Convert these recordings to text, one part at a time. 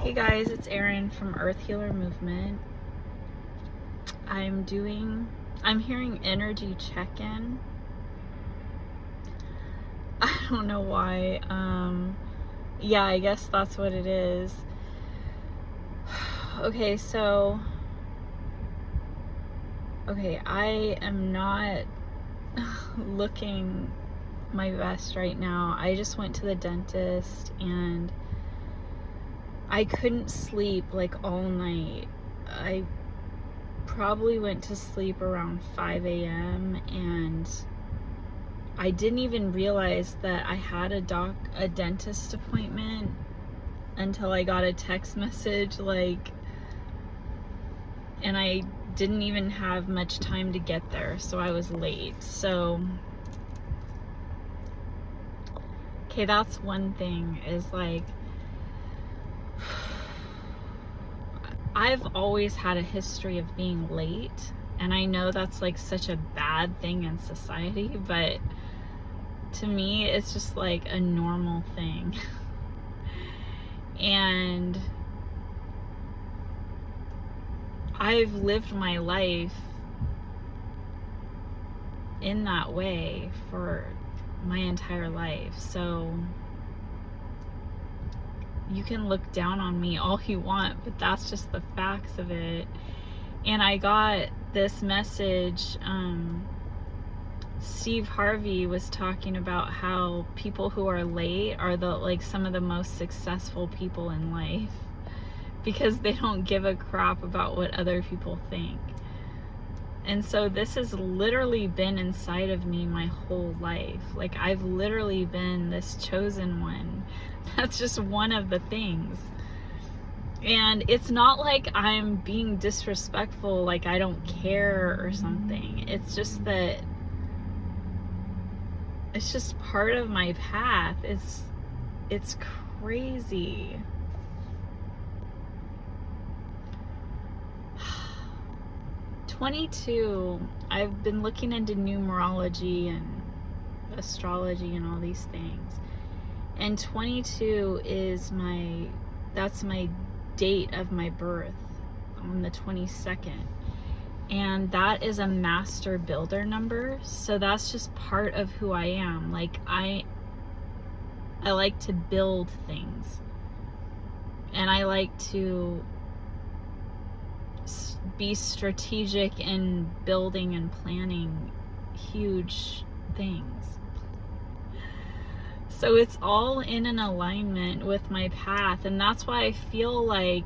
Hey guys, it's Erin from Earth Healer Movement. I'm hearing energy check-in. I don't know why. Yeah, I guess that's what it is. Okay, I am not looking my best right now. I just went to the dentist and I couldn't sleep like all night. I probably went to sleep around 5 a.m. and I didn't even realize that I had a dentist appointment until I got a text message and I didn't even have much time to get there, so I was late. So okay, that's one thing, is I've always had a history of being late, and I know that's such a bad thing in society, but to me it's just a normal thing. And I've lived my life in that way for my entire life, so you can look down on me all you want, but that's just the facts of it. And I got this message. Steve Harvey was talking about how people who are late are some of the most successful people in life, because they don't give a crap about what other people think. And so this has literally been inside of me my whole life. I've literally been this chosen one. That's just one of the things. And it's not like I'm being disrespectful, like I don't care or something. It's just that it's just part of my path. It's crazy. I've been looking into numerology and astrology and all these things. And 22 is that's my date of my birth, on the 22nd. And that is a master builder number. So that's just part of who I am. I like to build things. And I like to be strategic in building and planning huge things. So it's all in an alignment with my path, and that's why I feel like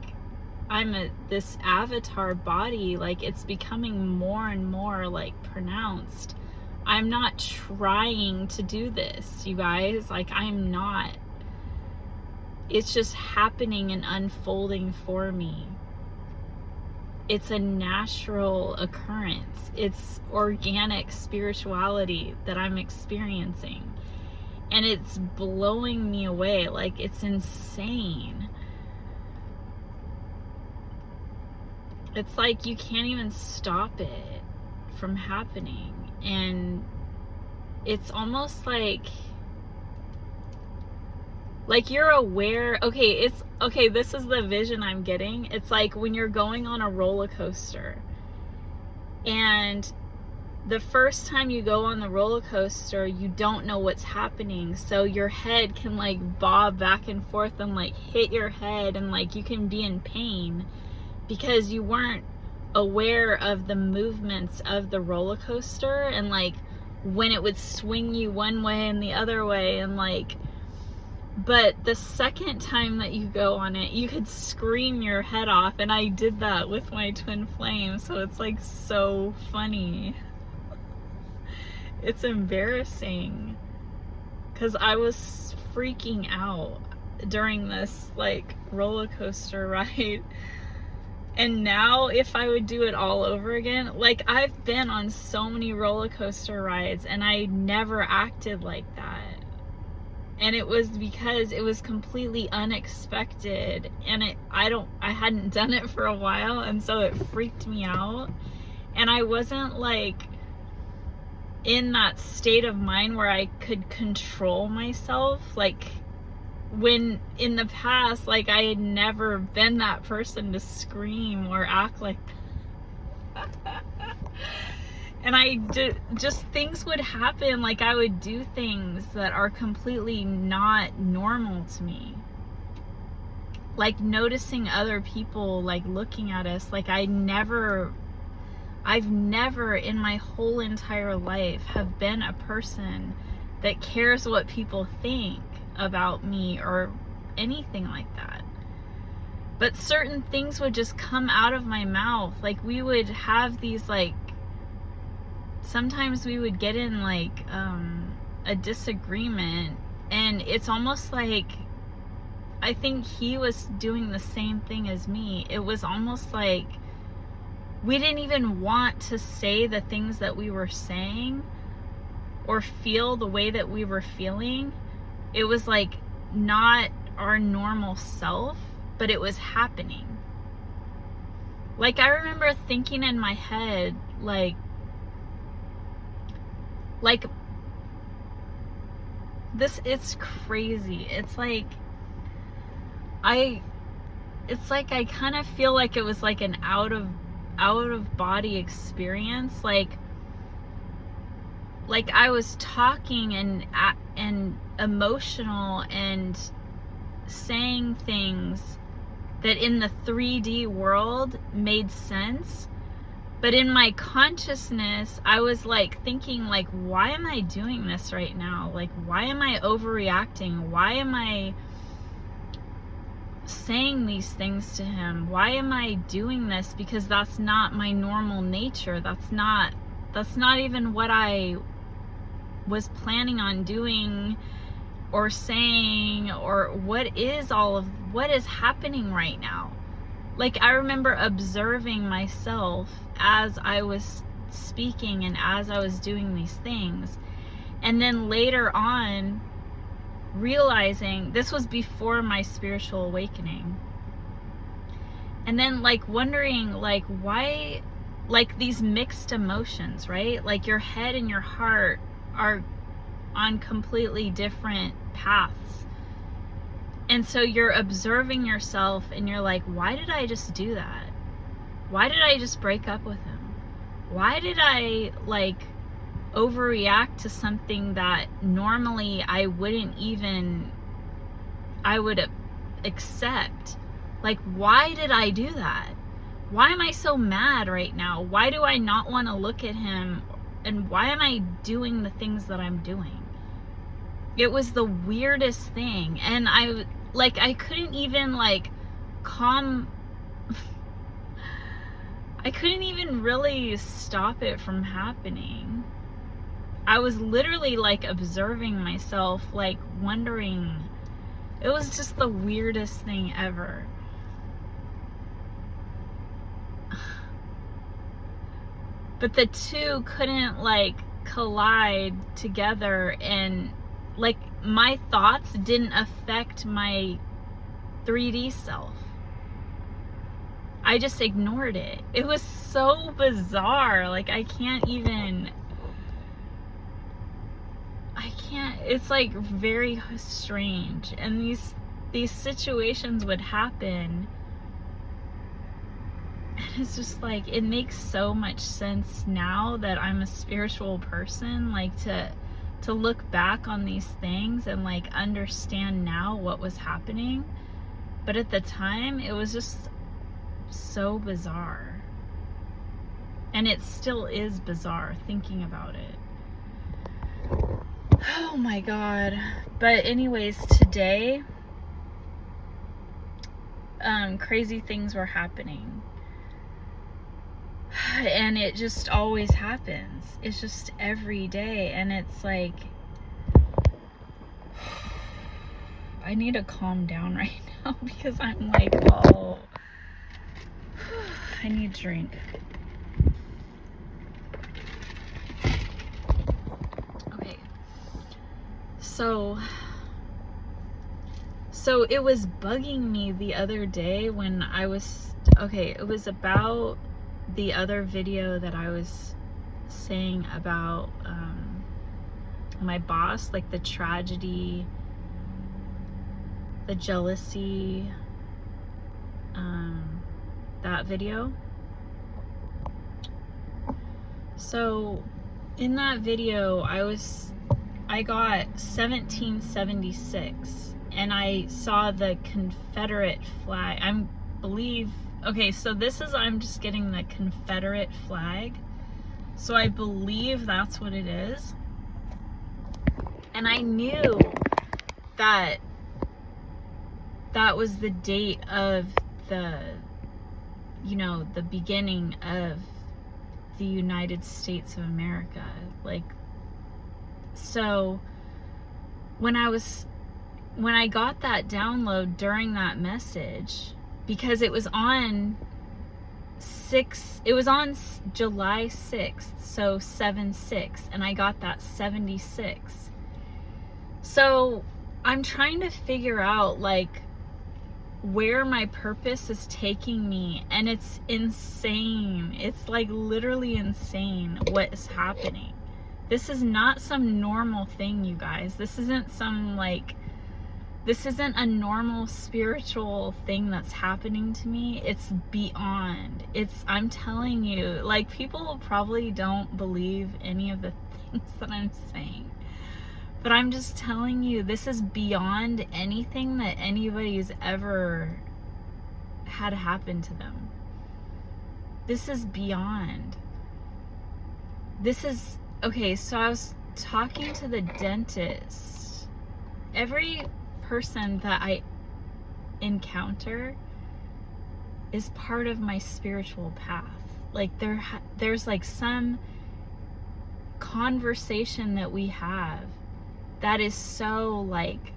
I'm this avatar body. It's becoming more and more pronounced. I'm not trying to do this, you guys. I'm not. It's just happening and unfolding for me. It's a natural occurrence. It's organic spirituality that I'm experiencing. And it's blowing me away. It's insane. It's you can't even stop it from happening. And it's almost like you're aware. This is the vision I'm getting. It's when you're going on a roller coaster, and the first time you go on the roller coaster, you don't know what's happening, so your head can bob back and forth and hit your head, and you can be in pain because you weren't aware of the movements of the roller coaster, and when it would swing you one way and the other way, and but the second time that you go on it, you could scream your head off. And I did that with my twin flame, so it's so funny. It's embarrassing because I was freaking out during this roller coaster ride. And now if I would do it all over again, I've been on so many roller coaster rides and I never acted like that. And it was because it was completely unexpected, and I hadn't done it for a while, and so it freaked me out. And I wasn't in that state of mind where I could control myself when in the past, like, I had never been that person to scream or act like that. And I just things would happen, like I would do things that are completely not normal to me. Like noticing other people like looking at us. Like I've never in my whole entire life have been a person that cares what people think about me or anything like that. But certain things would just come out of my mouth. Like we would have these like, sometimes we would get in like a disagreement, and it's almost like I think he was doing the same thing as me. It was almost like we didn't even want to say the things that we were saying or feel the way that we were feeling. It was like not our normal self, but it was happening. Like I remember thinking in my head, like this, it's crazy. It's like I kind of feel like it was like an out of body experience. Like I was talking and emotional and saying things that in the 3D world made sense, but in my consciousness I was like thinking like, why am I doing this right now? Like why am I overreacting? Why am I saying these things to him? Why am I doing this? Because that's not my normal nature. That's not even what I was planning on doing or saying, or what is happening right now. Like I remember observing myself as I was speaking and as I was doing these things, and then later on realizing, this was before my spiritual awakening, and then like wondering like why, like these mixed emotions, right? Like your head and your heart are on completely different paths, and so you're observing yourself and you're like, why did I just do that? Why did I just break up with him? Why did I like overreact to something that normally I would accept? Like, why did I do that? Why am I so mad right now? Why do I not want to look at him? And why am I doing the things that I'm doing? It was the weirdest thing. And I couldn't even like I couldn't even really stop it from happening. I was literally like observing myself, like wondering. It was just the weirdest thing ever. But the two couldn't like collide together, and like my thoughts didn't affect my 3D self. I just ignored it. It was so bizarre. Like it's like very strange. And these situations would happen, and it's just like, it makes so much sense now that I'm a spiritual person, like to look back on these things and like understand now what was happening. But at the time it was just so bizarre, and it still is bizarre thinking about it. Oh my god. But anyways, today crazy things were happening, and it just always happens. It's just every day, and it's like I need to calm down right now because I'm like, oh, I need a drink. Okay. So it was bugging me the other day when I was, it was about the other video that I was saying about my boss, like the tragedy the jealousy, that video. So in that video, I got 1776, and I saw the Confederate flag. Okay, so I'm just getting the Confederate flag. So I believe that's what it is. And I knew that that was the date of the beginning of the United States of America. Like, so when I got that download during that message, because it was on July 6th, so 7/6, and I got that 76. So I'm trying to figure out like where my purpose is taking me, and it's insane. It's like literally insane what is happening. This is not some normal thing, you guys. This isn't a normal spiritual thing that's happening to me. It's beyond. I'm telling you, like, people probably don't believe any of the things that I'm saying. But I'm just telling you, this is beyond anything that anybody's ever had happen to them. This is beyond. Okay, so I was talking to the dentist. Every person that I encounter is part of my spiritual path. Like, there's like some conversation that we have that is so like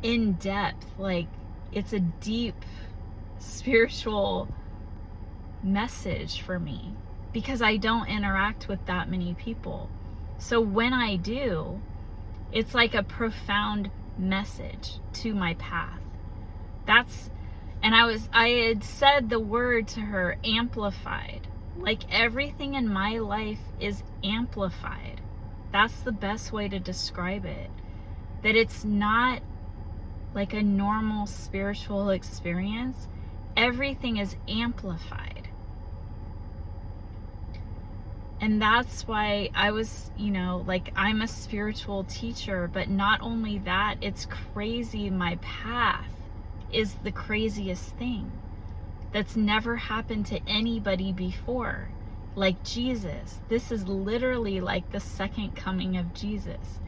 in depth, like it's a deep spiritual message for me, because I don't interact with that many people. So when I do, it's like a profound message to my path. And I had said the word to her, amplified. Like, everything in my life is amplified. That's the best way to describe it. That it's not like a normal spiritual experience. Everything is amplified. And that's why I was, like, I'm a spiritual teacher, but not only that, it's crazy. My path is the craziest thing that's never happened to anybody before. Like Jesus. This is literally like the second coming of Jesus.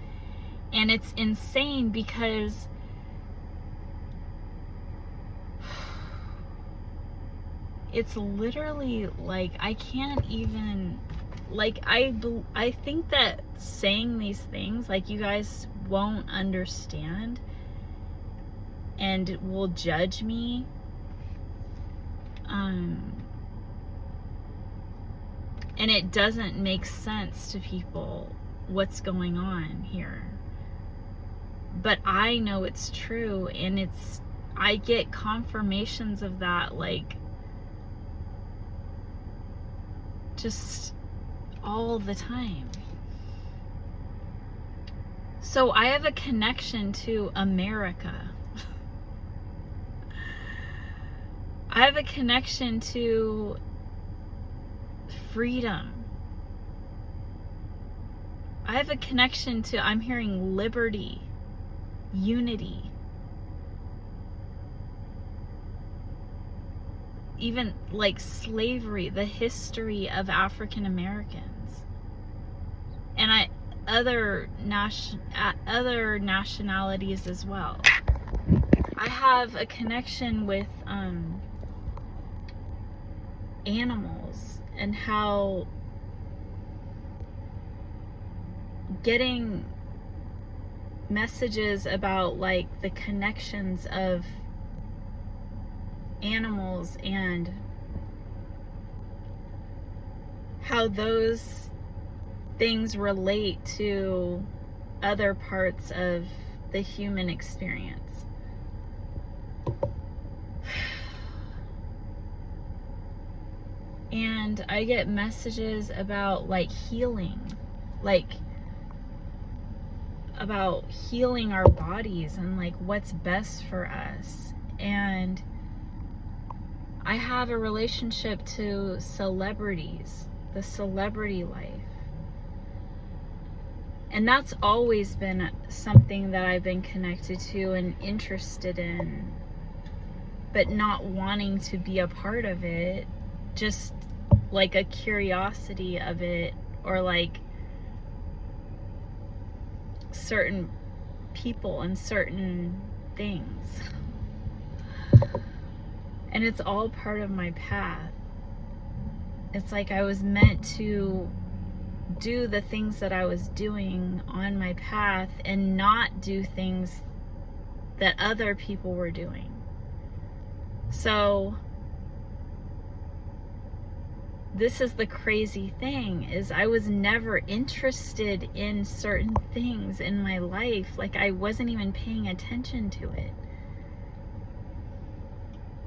And it's insane because it's literally like, I can't even, like, I think that saying these things, like, you guys won't understand and will judge me. And it doesn't make sense to people what's going on here. But I know it's true, and I get confirmations of that, like, just all the time. So I have a connection to America. I have a connection to freedom. I have a connection to, I'm hearing liberty, unity. Even like slavery, the history of African Americans. And other nationalities as well. I have a connection with animals, and how getting messages about like the connections of animals and how those things relate to other parts of the human experience. And I get messages about like healing, like about healing our bodies and like what's best for us. And I have a relationship to celebrities, the celebrity life. And that's always been something that I've been connected to and interested in, but not wanting to be a part of it, just like a curiosity of it, or like certain people and certain things. And it's all part of my path. It's like I was meant to do the things that I was doing on my path and not do things that other people were doing. So this is the crazy thing, is I was never interested in certain things in my life. Like I wasn't even paying attention to it.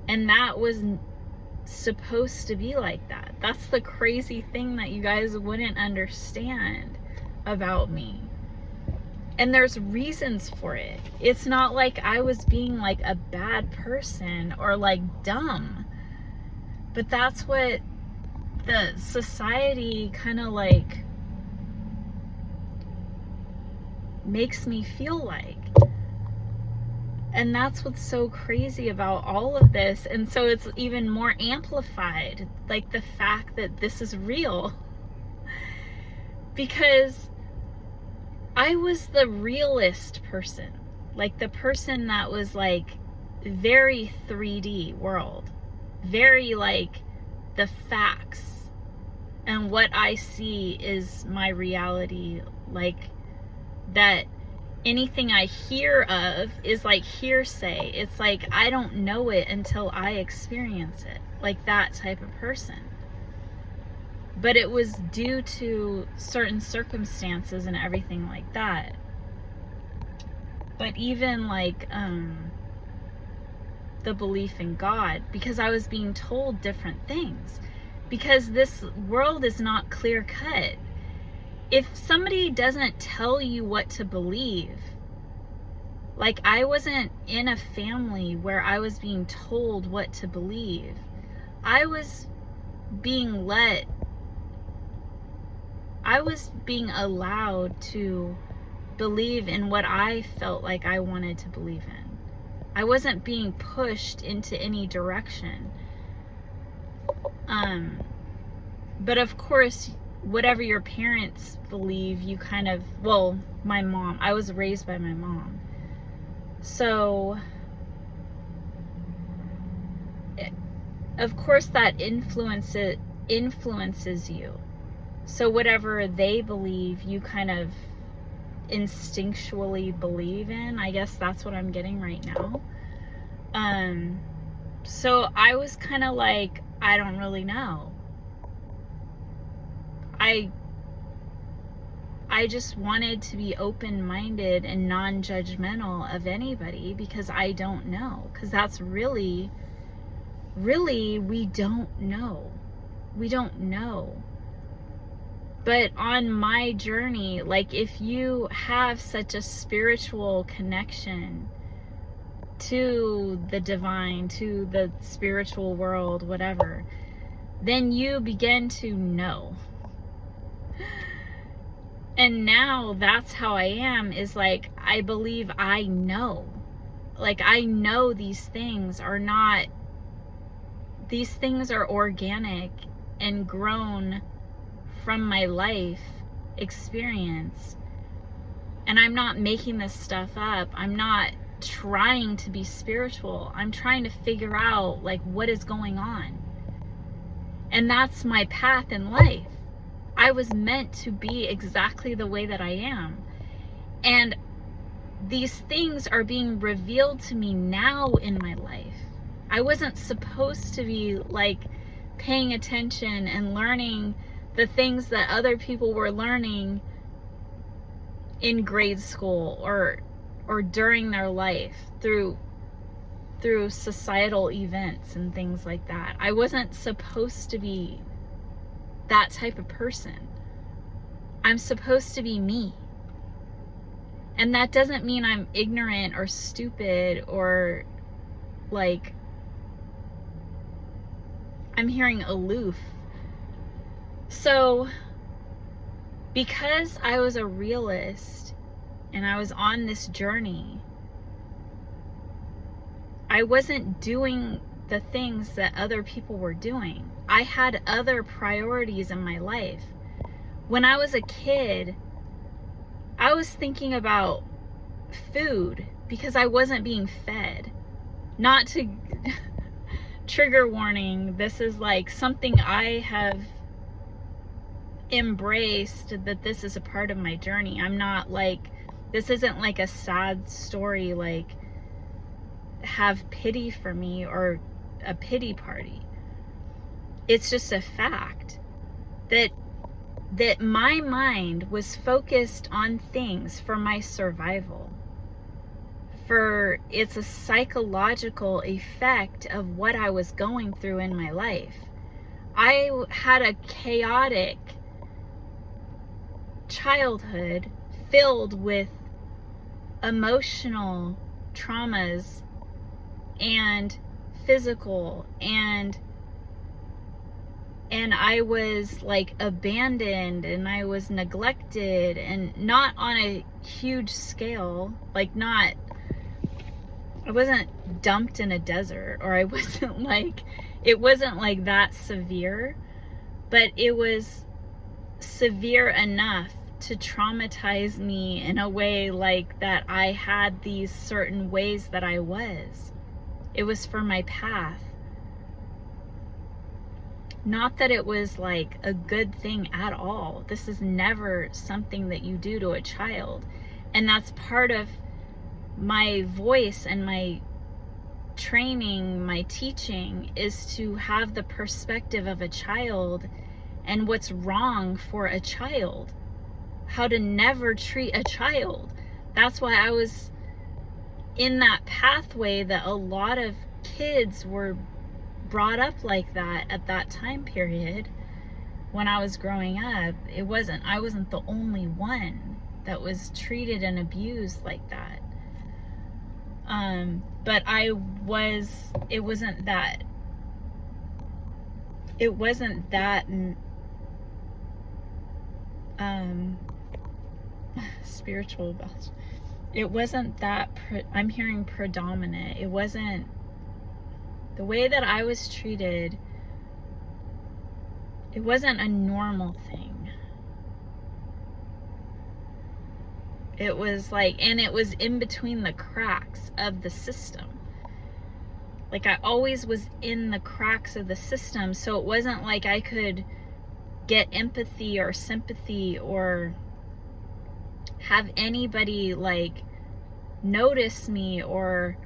And that was supposed to be like that. That's the crazy thing that you guys wouldn't understand about me. And there's reasons for it. It's not like I was being like a bad person or like dumb. But that's what the society kind of like makes me feel like. And that's what's so crazy about all of this. And so it's even more amplified, like the fact that this is real. Because I was the realist person, like the person that was like very 3D world, very like the facts, and what I see is my reality. Like that anything I hear of is like hearsay. It's like I don't know it until I experience it, like that type of person. But it was due to certain circumstances and everything like that. But even like the belief in God, because I was being told different things, because this world is not clear cut. If somebody doesn't tell you what to believe, like I wasn't in a family where I was being told what to believe. I was being allowed to believe in what I felt like I wanted to believe in. I wasn't being pushed into any direction. But of course, whatever your parents believe, you kind of, well, my mom, I was raised by my mom. So, of course that influences you. So whatever they believe, you kind of instinctually believe in. I guess that's what I'm getting right now. So I was kind of like, I don't really know. I just wanted to be open-minded and non-judgmental of anybody, because I don't know. Because that's really, we don't know. We don't know. But on my journey, like if you have such a spiritual connection to the divine, to the spiritual world, whatever, then you begin to know. And now that's how I am, is like, I believe I know. Like I know these things are organic and grown from my life experience. And I'm not making this stuff up. I'm not trying to be spiritual. I'm trying to figure out like what is going on. And that's my path in life. I was meant to be exactly the way that I am. And these things are being revealed to me now in my life. I wasn't supposed to be like paying attention and learning the things that other people were learning in grade school or during their life through societal events and things like that. I wasn't supposed to be that type of person. I'm supposed to be me. And that doesn't mean I'm ignorant or stupid or like I'm hearing aloof. So because I was a realist and I was on this journey, I wasn't doing the things that other people were doing. I had other priorities in my life. When I was a kid, I was thinking about food because I wasn't being fed. Not to trigger warning, this is like something I have embraced, that this is a part of my journey. I'm not like, this isn't like a sad story, like have pity for me or a pity party. It's just a fact that my mind was focused on things for my survival. It's a psychological effect of what I was going through in my life. I had a chaotic childhood filled with emotional traumas and physical, and I was like abandoned and I was neglected, and not on a huge scale, like I wasn't dumped in a desert, or I wasn't like, it wasn't like that severe, but it was severe enough to traumatize me in a way like that I had these certain ways that I was. It was for my path. Not that it was like a good thing at all. This is never something that you do to a child. And that's part of my voice and my training, my teaching, is to have the perspective of a child and what's wrong for a child. How to never treat a child. That's why I was in that pathway that a lot of kids were brought up like that at that time period when I was growing up. I wasn't the only one that was treated and abused like that. But it wasn't that spiritual about it. It wasn't that I'm hearing predominant. It wasn't the way that I was treated. It wasn't a normal thing. It was like, and it was in between the cracks of the system. Like I always was in the cracks of the system, so it wasn't like I could get empathy or sympathy or have anybody like notice me or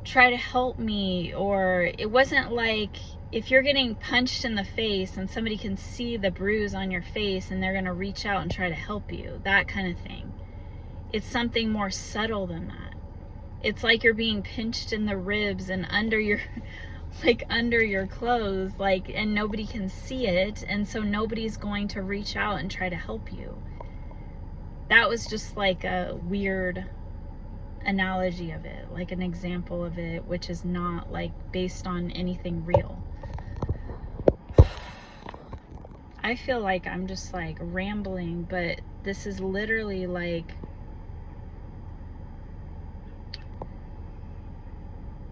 try to help me. Or it wasn't like if you're getting punched in the face and somebody can see the bruise on your face and they're going to reach out and try to help you, that kind of thing. It's something more subtle than that. It's like you're being pinched in the ribs and under your like under your clothes, like, and nobody can see it, and so nobody's going to reach out and try to help you. That was just like a weird analogy of it, like an example of it, which is not like based on anything real. I feel like I'm just like rambling, but this is literally like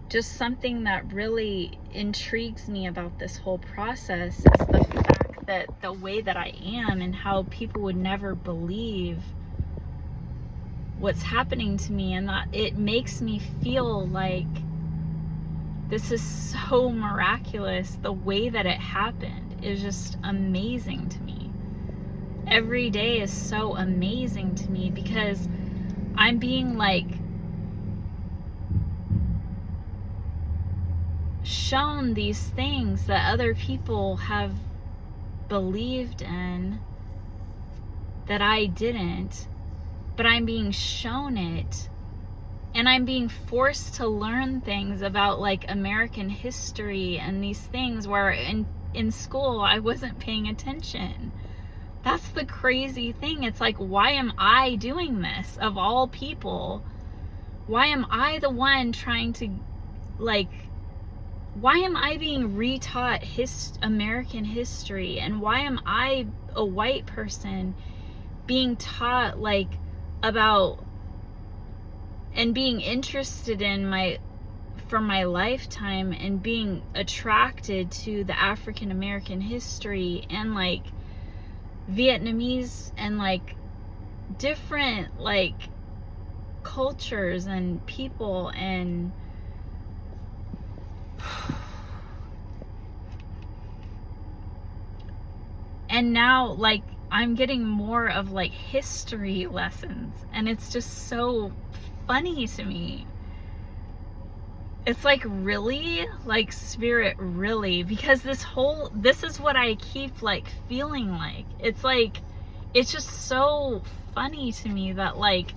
just something that really intrigues me about this whole process is the fact that the way that I am and how people would never believe what's happening to me, and that it makes me feel like this is so miraculous. The way that it happened is just amazing to me. Every day is so amazing to me because I'm being like shown these things that other people have believed in that I didn't, but I'm being shown it, and I'm being forced to learn things about like American history and these things where in school I wasn't paying attention. That's the crazy thing. It's like, why am I doing this of all people? Why am I the one trying to, like, why am I being retaught American history? And why am I, a white person, being taught, like, about and being interested in from my lifetime and being attracted to the African American history and, like, Vietnamese and, like, different, like, cultures and people, and now, like, I'm getting more of, like, history lessons, and it's just so funny to me. It's like, really? Like, Spirit, really? Because this is what I keep, like, feeling like. It's like, it's just so funny to me that, like,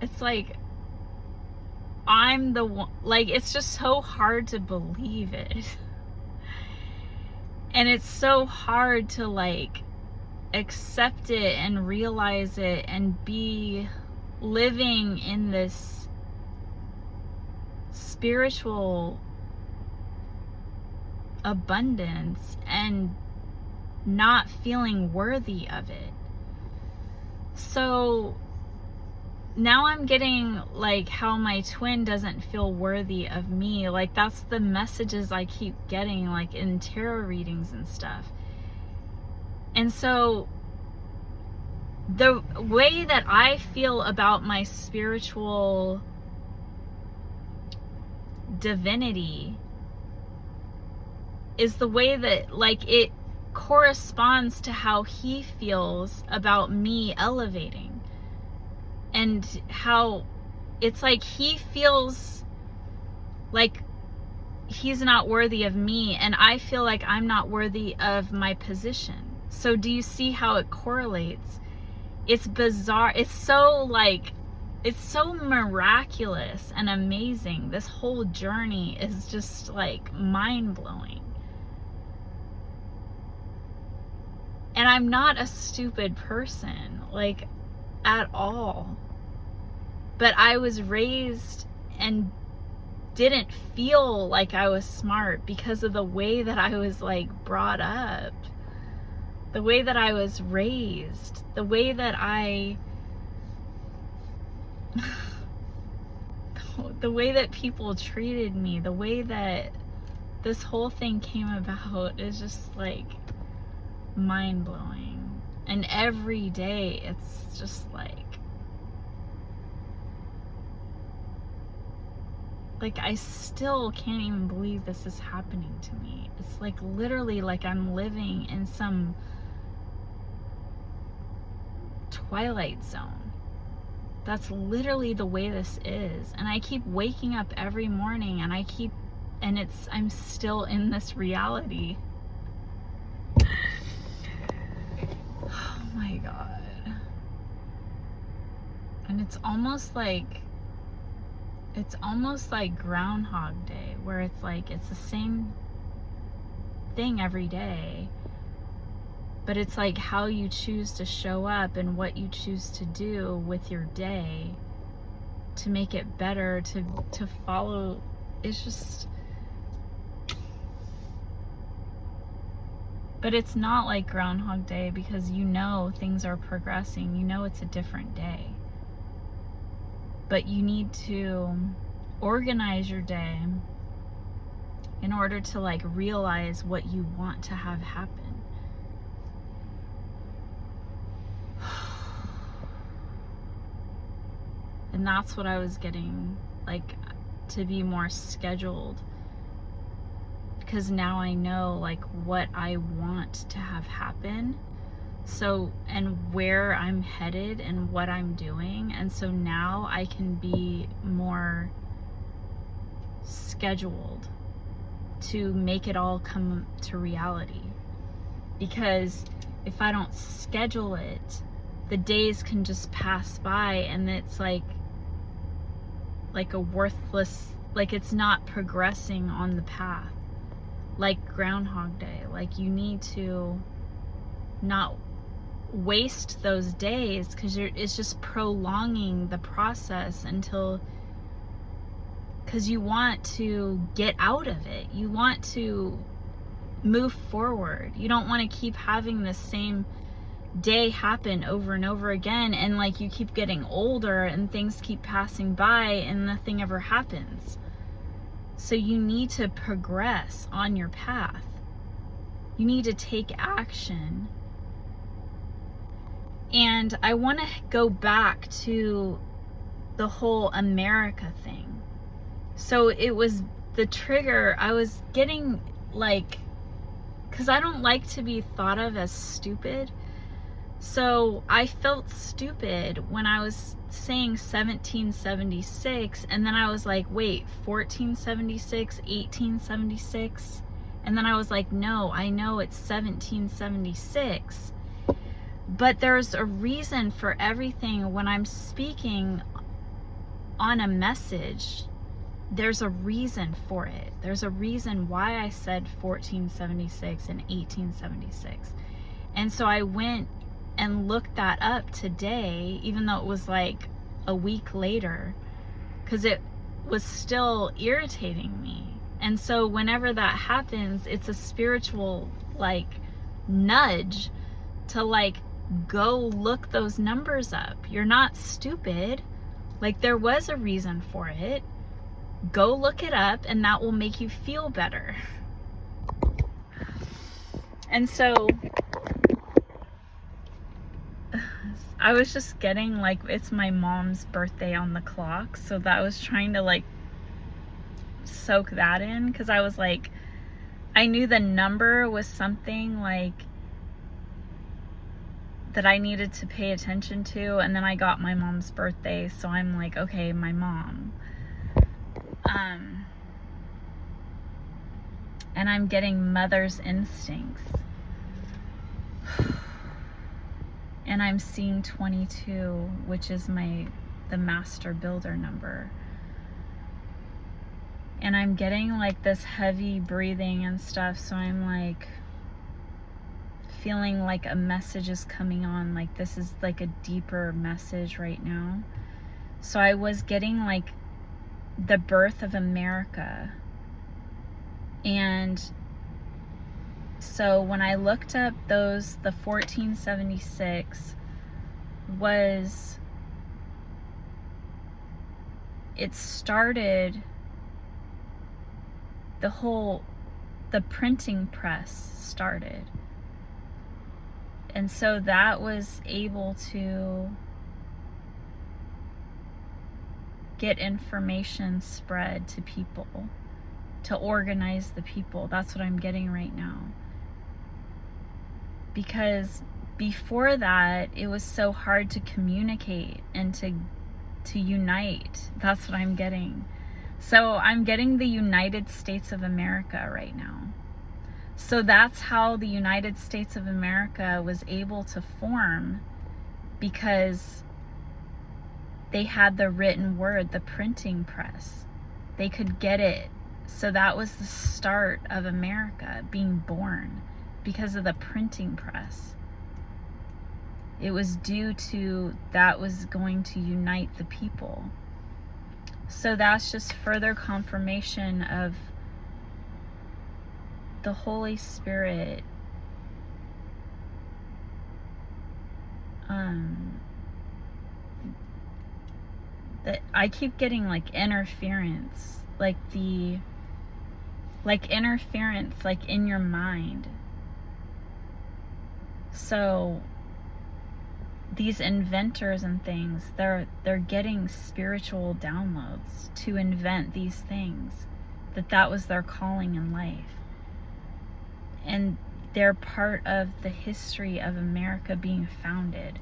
it's like, I'm the one, like, it's just so hard to believe it. And it's so hard to, like, accept it and realize it and be living in this spiritual abundance and not feeling worthy of it. So now I'm getting, like, how my twin doesn't feel worthy of me. Like, that's the messages I keep getting, like, in tarot readings and stuff. And so the way that I feel about my spiritual divinity is the way that, like, it corresponds to how he feels about me elevating, and how it's like he feels like he's not worthy of me, and I feel like I'm not worthy of my position. So do you see how it correlates? It's bizarre. It's so, like, it's so miraculous and amazing. This whole journey is just, like, mind-blowing. And I'm not a stupid person, like, at all. But I was raised and didn't feel like I was smart because of the way that I was, like, brought up, the way that I was raised, the way that the way that people treated me, the way that this whole thing came about is just, like, mind-blowing. And every day it's just like I still can't even believe this is happening to me. It's like, literally, like I'm living in some Twilight Zone. That's literally the way this is. And I keep waking up every morning and I'm still in this reality. Oh my God. And it's almost like Groundhog Day, where it's like, it's the same thing every day, but it's like how you choose to show up and what you choose to do with your day to make it better, to follow. It's just, but it's not like Groundhog Day, because you know things are progressing, you know it's a different day. But you need to organize your day in order to, like, realize what you want to have happen. And that's what I was getting, like, to be more scheduled. Because now I know, like, what I want to have happen. So, and where I'm headed and what I'm doing. And so now I can be more scheduled to make it all come to reality. Because if I don't schedule it, the days can just pass by and it's like a worthless, like, it's not progressing on the path. like Groundhog Day. Like, you need to not waste those days, because it's just prolonging the process until, because you want to get out of it. You want to move forward. You don't want to keep having the same day happen over and over again, and like you keep getting older and things keep passing by and nothing ever happens. So you need to progress on your path. You need to take action. And I want to go back to the whole America thing. So it was the trigger. I was getting like, because I don't like to be thought of as stupid. So I felt stupid when I was saying 1776, and then I was like, wait, 1476, 1876? And then I was like, no, I know it's 1776. But there's a reason for everything. When I'm speaking on a message, there's a reason for it. There's a reason why I said 1476 and 1876. And so I went and looked that up today, even though it was like a week later, because it was still irritating me. And so whenever that happens, it's a spiritual like nudge to like go look those numbers up. You're not stupid. Like, there was a reason for it. Go look it up, and that will make you feel better. And so I was just getting like, it's my mom's birthday on the clock, so that I was trying to like soak that in, because I was like, I knew the number was something like that I needed to pay attention to, and then I got my mom's birthday, so I'm like, okay, my mom. And I'm getting mother's instincts. And I'm seeing 22, which is the master builder number. And I'm getting like this heavy breathing and stuff, so I'm like feeling like a message is coming on, like this is like a deeper message right now. So I was getting like the birth of America. And so when I looked up the 1476 it started the printing press started. And so that was able to get information spread to people, to organize the people. That's what I'm getting right now. Because before that, it was so hard to communicate and to unite. That's what I'm getting. So I'm getting the United States of America right now. So that's how the United States of America was able to form, because they had the written word, the printing press. They could get it. So that was the start of America being born, because of the printing press. It was due to that was going to unite the people. So that's just further confirmation of the Holy Spirit that I keep getting like interference, like interference like in your mind. So these inventors and things, they're getting spiritual downloads to invent these things, that was their calling in life. And they're part of the history of America being founded.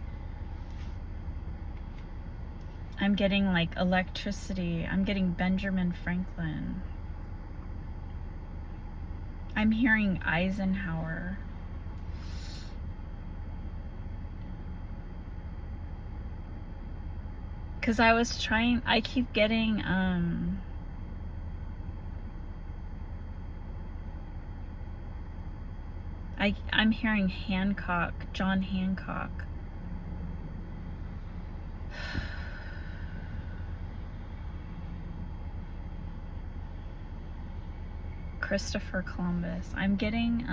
I'm getting like electricity. I'm getting Benjamin Franklin. I'm hearing Eisenhower. Because I keep getting I'm hearing Hancock, John Hancock. Christopher Columbus. I'm getting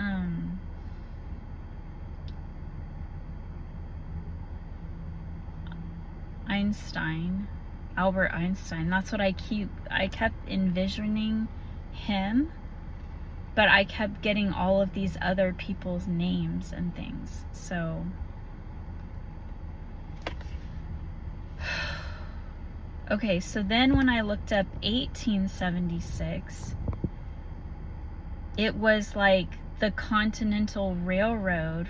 Einstein, Albert Einstein. That's what I kept envisioning him, but I kept getting all of these other people's names and things. So okay, so then when I looked up 1876, it was like the Continental Railroad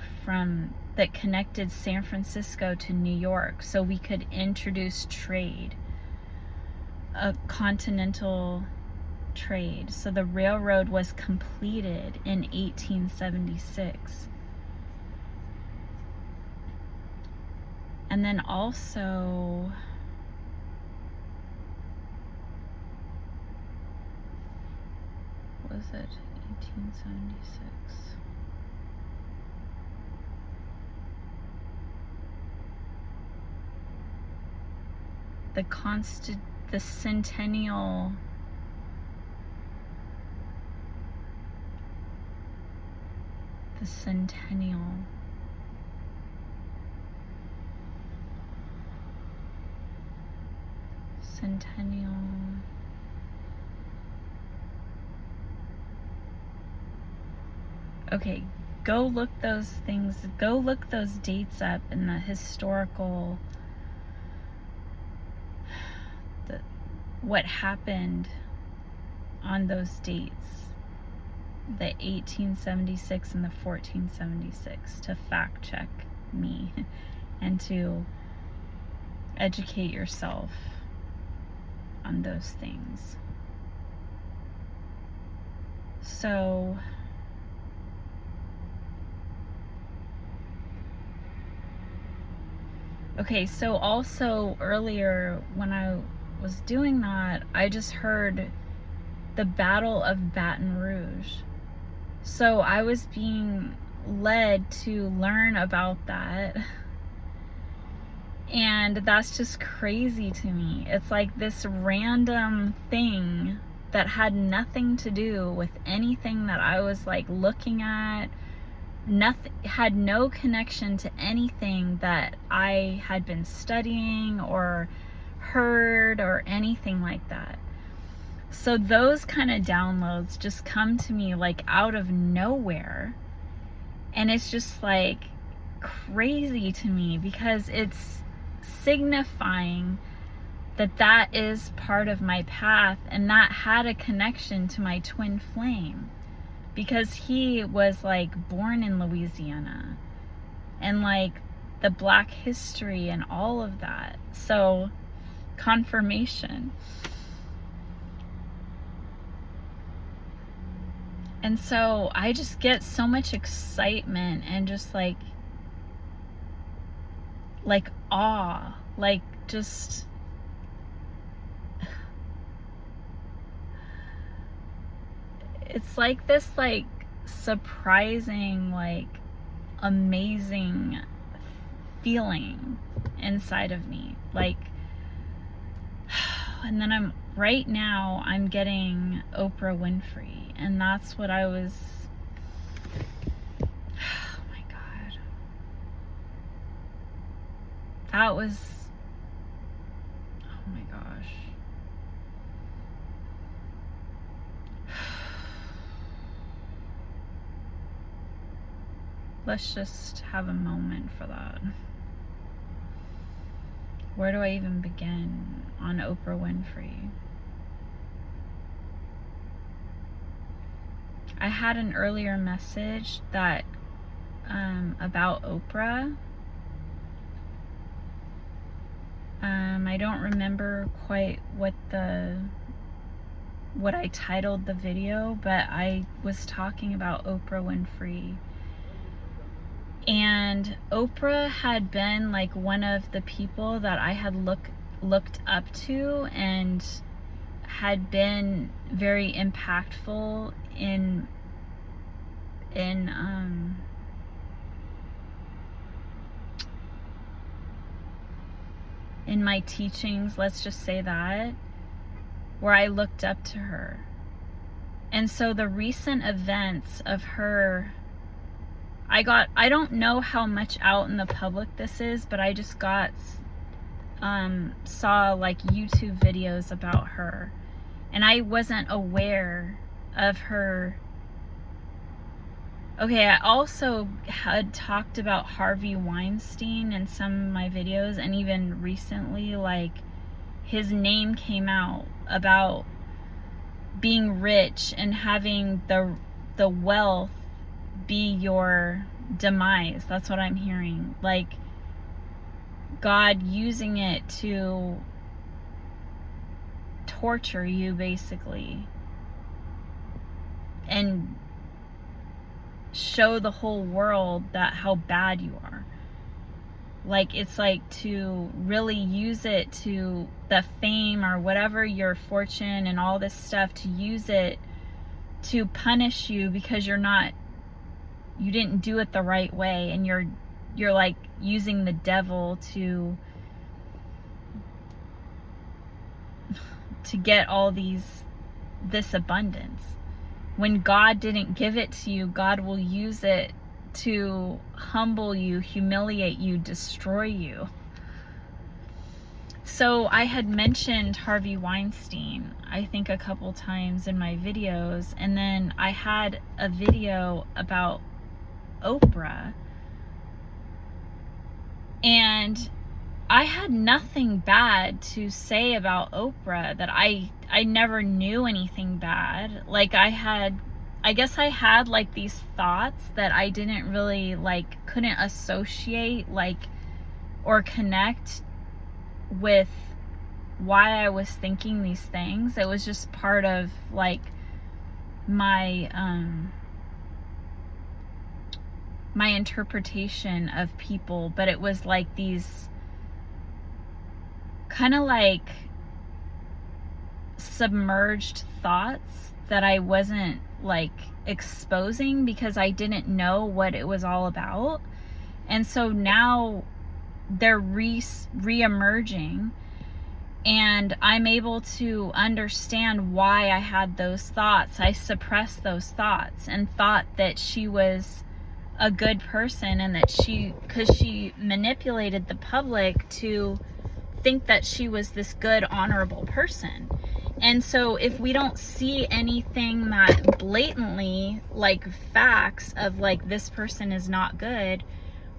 that connected San Francisco to New York, so we could introduce trade, a continental trade. So the railroad was completed in 1876. And then also, what was it? 1876. The centennial, okay, go look those dates up in the historical, what happened on those dates, the 1876 and the 1476, to fact check me and to educate yourself on those things. So okay, so also earlier when I was doing that, I just heard the Battle of Baton Rouge. So I was being led to learn about that. And that's just crazy to me. It's like this random thing that had nothing to do with anything that I was like looking at. Nothing, had no connection to anything that I had been studying or heard or anything like that. So those kind of downloads just come to me like out of nowhere, and it's just like crazy to me because it's signifying that is part of my path, and that had a connection to my twin flame, because he was like born in Louisiana, and like the Black history and all of that. So confirmation. And so I just get so much excitement and just like awe, like just it's like this like surprising, like amazing feeling inside of me, like, and then right now I'm getting Oprah Winfrey, and that's what I was, oh my God, that was, oh my gosh. Let's just have a moment for that. Where do I even begin on Oprah Winfrey? I had an earlier message that about Oprah. I don't remember quite what I titled the video, but I was talking about Oprah Winfrey. And Oprah had been like one of the people that I had looked up to, and had been very impactful in in my teachings, let's just say that, where I looked up to her. And so the recent events of her, I don't know how much out in the public this is, but I just saw like YouTube videos about her, and I wasn't aware of her. Okay, I also had talked about Harvey Weinstein in some of my videos, and even recently, like, his name came out about being rich and having the wealth be your demise. That's what I'm hearing. Like, God using it to torture you, basically, and show the whole world that how bad you are. Like, it's like to really use it to the fame or whatever, your fortune and all this stuff, to use it to punish you because you didn't do it the right way, and you're like using the devil to get all this abundance. When God didn't give it to you, God will use it to humble you, humiliate you, destroy you. So I had mentioned Harvey Weinstein, I think a couple times in my videos, and then I had a video about Oprah, and I had nothing bad to say about Oprah. That I never knew anything bad. Like, I guess I had like these thoughts that I didn't really couldn't associate or connect with why I was thinking these things. It was just part of my my interpretation of people, but it was like these kind of like submerged thoughts that I wasn't exposing because I didn't know what it was all about. And so now they're re-emerging, and I'm able to understand why I had those thoughts. I suppressed those thoughts and thought that she was a good person, and that because she manipulated the public to think that she was this good, honorable person. And so if we don't see anything that blatantly, facts of this person is not good,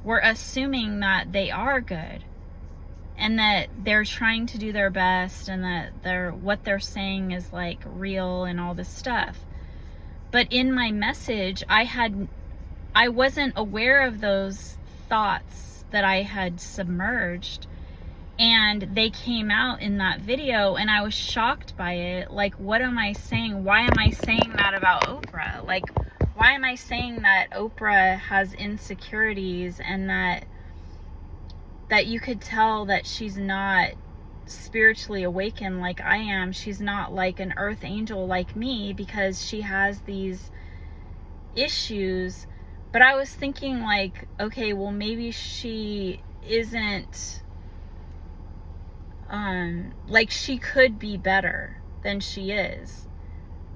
we're assuming that they are good, and that they're trying to do their best, and that what they're saying is real and all this stuff. But in my message, I wasn't aware of those thoughts that I had submerged, and they came out in that video, and I was shocked by it. What am I saying? Why am I saying that about Oprah? Why am I saying that Oprah has insecurities, and that you could tell that she's not spiritually awakened like I am? She's not like an earth angel like me, because she has these issues. But I was thinking okay, well, maybe she isn't, she could be better than she is,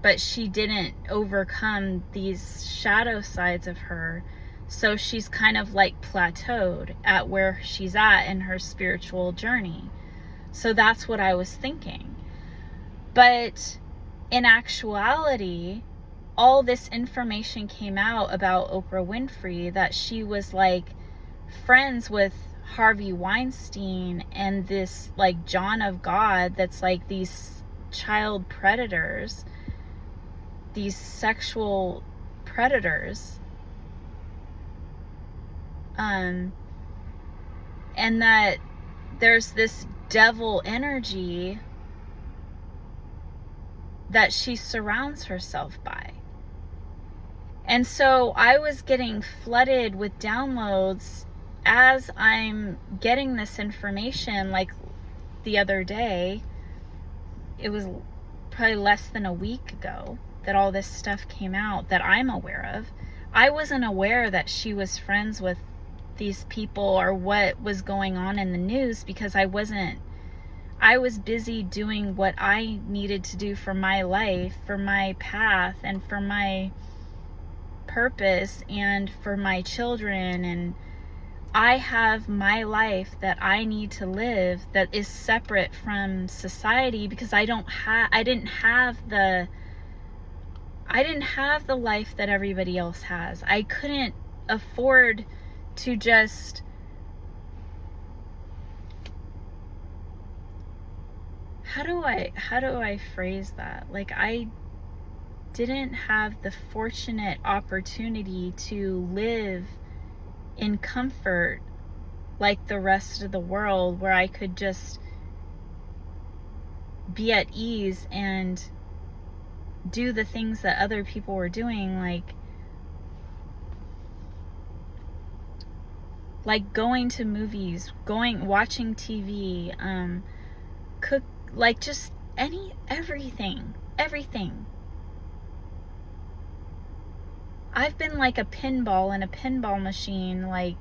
but she didn't overcome these shadow sides of her. So she's kind of plateaued at where she's at in her spiritual journey. So that's what I was thinking. But in actuality, all this information came out about Oprah Winfrey, that she was friends with Harvey Weinstein and this John of God, that's these child predators, these sexual predators, and that there's this devil energy that she surrounds herself by. And so I was getting flooded with downloads as I'm getting this information. The other day, it was probably less than a week ago that all this stuff came out that I'm aware of. I wasn't aware that she was friends with these people or what was going on in the news, because I was busy doing what I needed to do for my life, for my path, and for my purpose, and for my children. And I have my life that I need to live that is separate from society, because I didn't have the life that everybody else has. I couldn't afford to just, how do I phrase that? Like, I didn't have the fortunate opportunity to live in comfort like the rest of the world, where I could just be at ease and do the things that other people were doing, like going to movies, watching TV, cook, like just everything. I've been like a pinball in a pinball machine, like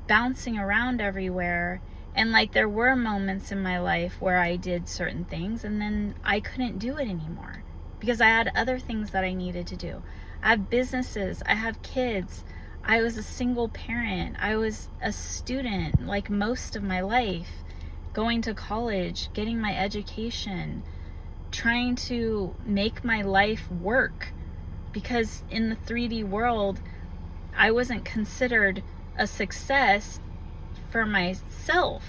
bouncing around everywhere. And like, there were moments in my life where I did certain things and then I couldn't do it anymore because I had other things that I needed to do. I have businesses, I have kids, I was a single parent, I was a student like most of my life, going to college, getting my education, trying to make my life work, because in the 3D world, I wasn't considered a success for myself.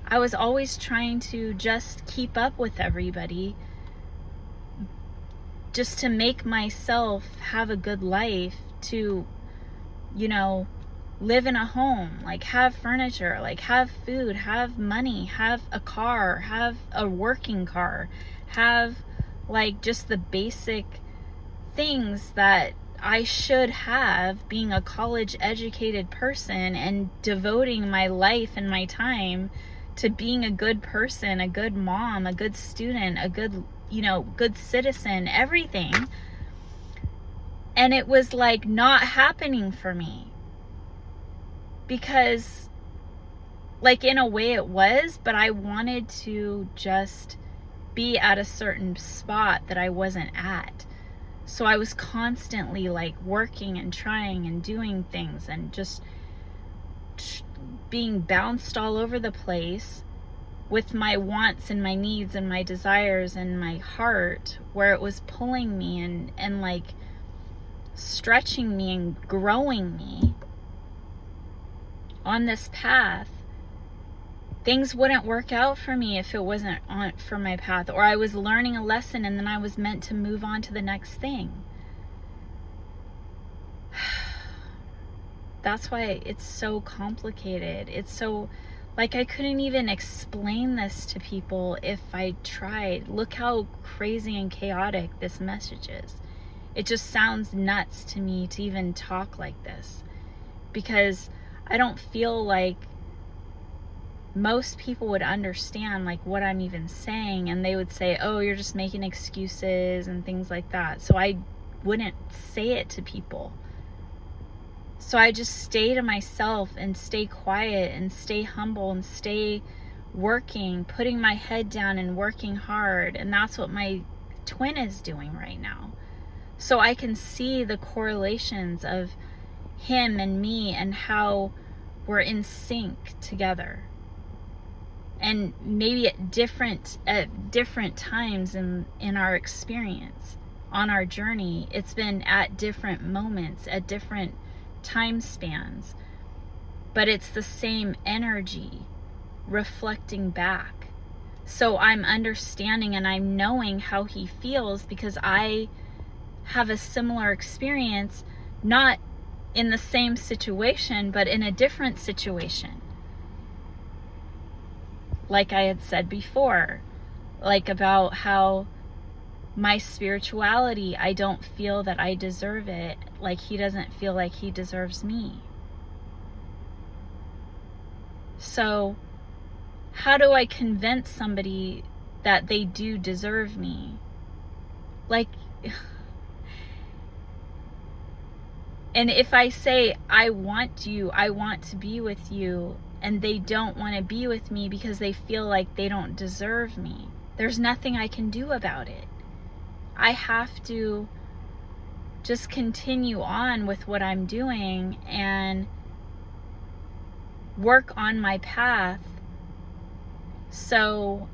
I was always trying to just keep up with everybody, just to make myself have a good life, to, live in a home, like have furniture, like have food, have money, have a car, have a working car, have like just the basic things that I should have, being a college educated person and devoting my life and my time to being a good person, a good mom, a good student, a good, good citizen, everything. And it was like not happening for me, because like in a way it was, but I wanted to just be at a certain spot that I wasn't at. So I was constantly like working and trying and doing things and just being bounced all over the place with my wants and my needs and my desires and my heart, where it was pulling me and like stretching me and growing me on this path. Things wouldn't work out for me if it wasn't for my path, or I was learning a lesson and then I was meant to move on to the next thing. That's why it's so complicated. It's so, like, I couldn't even explain this to people if I tried. Look how crazy and chaotic this message is. It just sounds nuts to me to even talk like this, because I don't feel like most people would understand like what I'm even saying, and they would say, oh, you're just making excuses and things like that. So I wouldn't say it to people. So I just stay to myself and stay quiet and stay humble and stay working, putting my head down and working hard. And that's what my twin is doing right now. So I can see the correlations of him and me and how we're in sync together. And maybe at different times in our experience on our journey, it's been at different moments, at different time spans, but it's the same energy reflecting back. So I'm understanding and I'm knowing how he feels, because I have a similar experience, not in the same situation, but in a different situation. Like I had said before, like about how my spirituality, I don't feel that I deserve it, like he doesn't feel like he deserves me. So how do I convince somebody that they do deserve me? Like, And if I say, I want you, I want to be with you, and they don't want to be with me because they feel like they don't deserve me, there's nothing I can do about it. I have to just continue on with what I'm doing and work on my path. So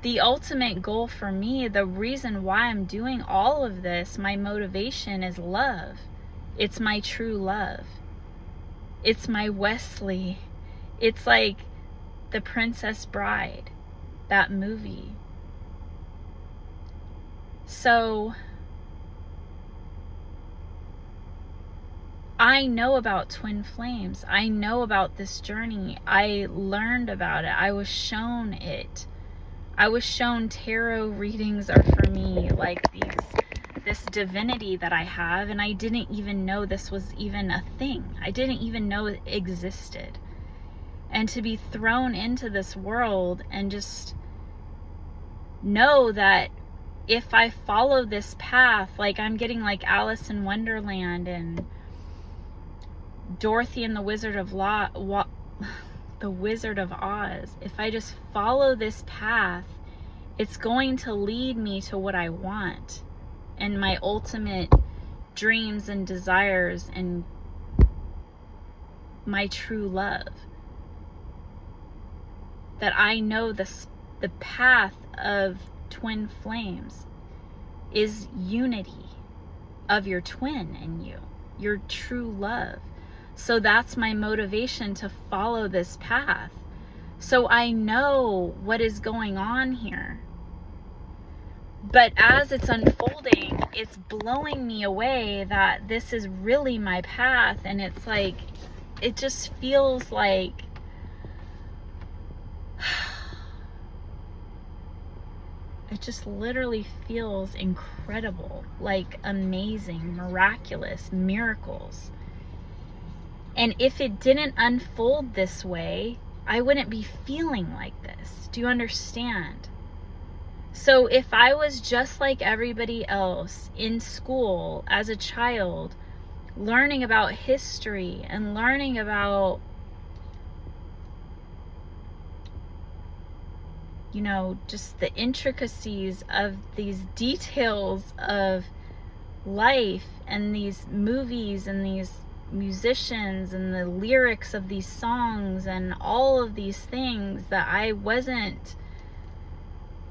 the ultimate goal for me, the reason why I'm doing all of this, my motivation is love. It's my true love. It's my Wesley. It's like The Princess Bride, that movie. So I know about twin flames. I know about this journey. I learned about it. I was shown it. I was shown tarot readings are for me, like this divinity that I have, and I didn't even know this was even a thing. I didn't even know it existed. And to be thrown into this world and just know that if I follow this path, like I'm getting like Alice in Wonderland and Dorothy and the Wizard of the Wizard of Oz. If I just follow this path, it's going to lead me to what I want and my ultimate dreams and desires and my true love. That I know the path of twin flames is unity of your twin in you, your true love. So that's my motivation to follow this path. So I know what is going on here. But as it's unfolding, it's blowing me away that this is really my path. And it's like, it just feels like it just literally feels incredible, like amazing, miraculous, miracles. And if it didn't unfold this way, I wouldn't be feeling like this. Do you understand? So if I was just like everybody else in school as a child, learning about history and learning about, you know, just the intricacies of these details of life and these movies and these musicians and the lyrics of these songs and all of these things that I wasn't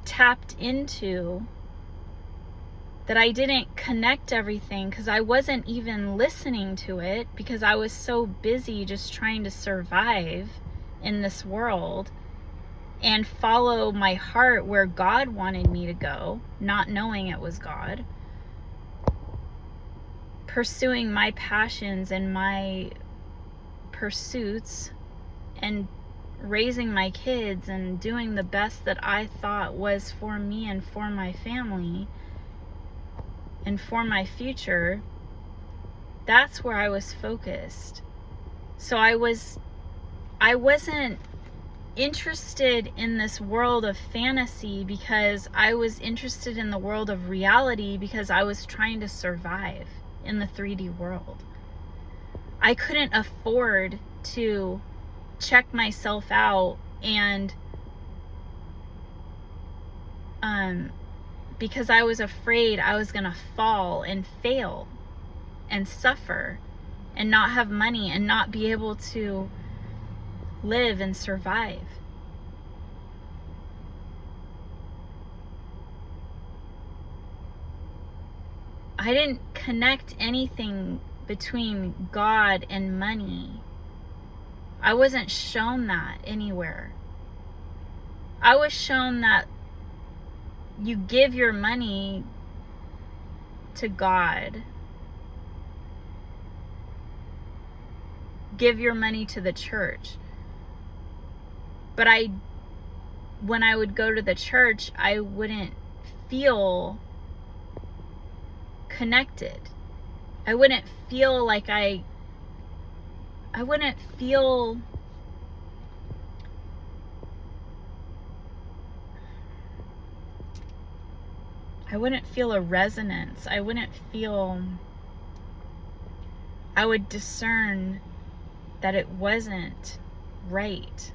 tapped into, that I didn't connect everything because I wasn't even listening to it because I was so busy just trying to survive in this world and follow my heart where God wanted me to go, not knowing it was God. Pursuing my passions and my pursuits and raising my kids and doing the best that I thought was for me and for my family and for my future. That's where I was focused. So I wasn't interested in this world of fantasy because I was interested in the world of reality because I was trying to survive in the 3D world. I couldn't afford to check myself out and because I was afraid I was gonna fall and fail and suffer and not have money and not be able to live and survive. I didn't connect anything between God and money. I wasn't shown that anywhere. I was shown that you give your money to God. Give your money to the church. But when I would go to the church, I wouldn't feel connected. I wouldn't feel like I wouldn't feel a resonance. I wouldn't feel I would discern that it wasn't right.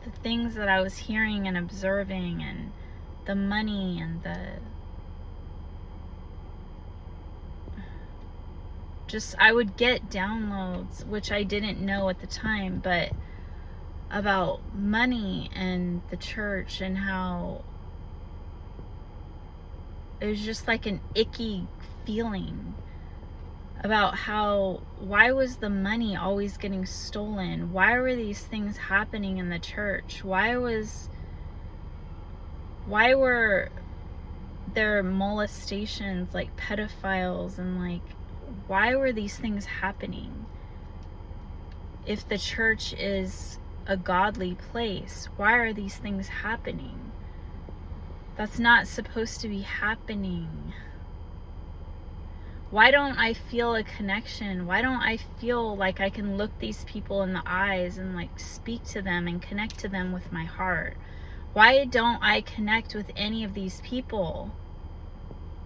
The things that I was hearing and observing, and the money and I would get downloads, which I didn't know at the time, but about money and the church, and how it was just like an icky feeling about how, why was the money always getting stolen? Why were these things happening in the church? Why were there molestations, like pedophiles, and like, why were these things happening? If the church is a godly place, why are these things happening? That's not supposed to be happening. Why don't I feel a connection? Why don't I feel like I can look these people in the eyes and like speak to them and connect to them with my heart? Why don't I connect with any of these people?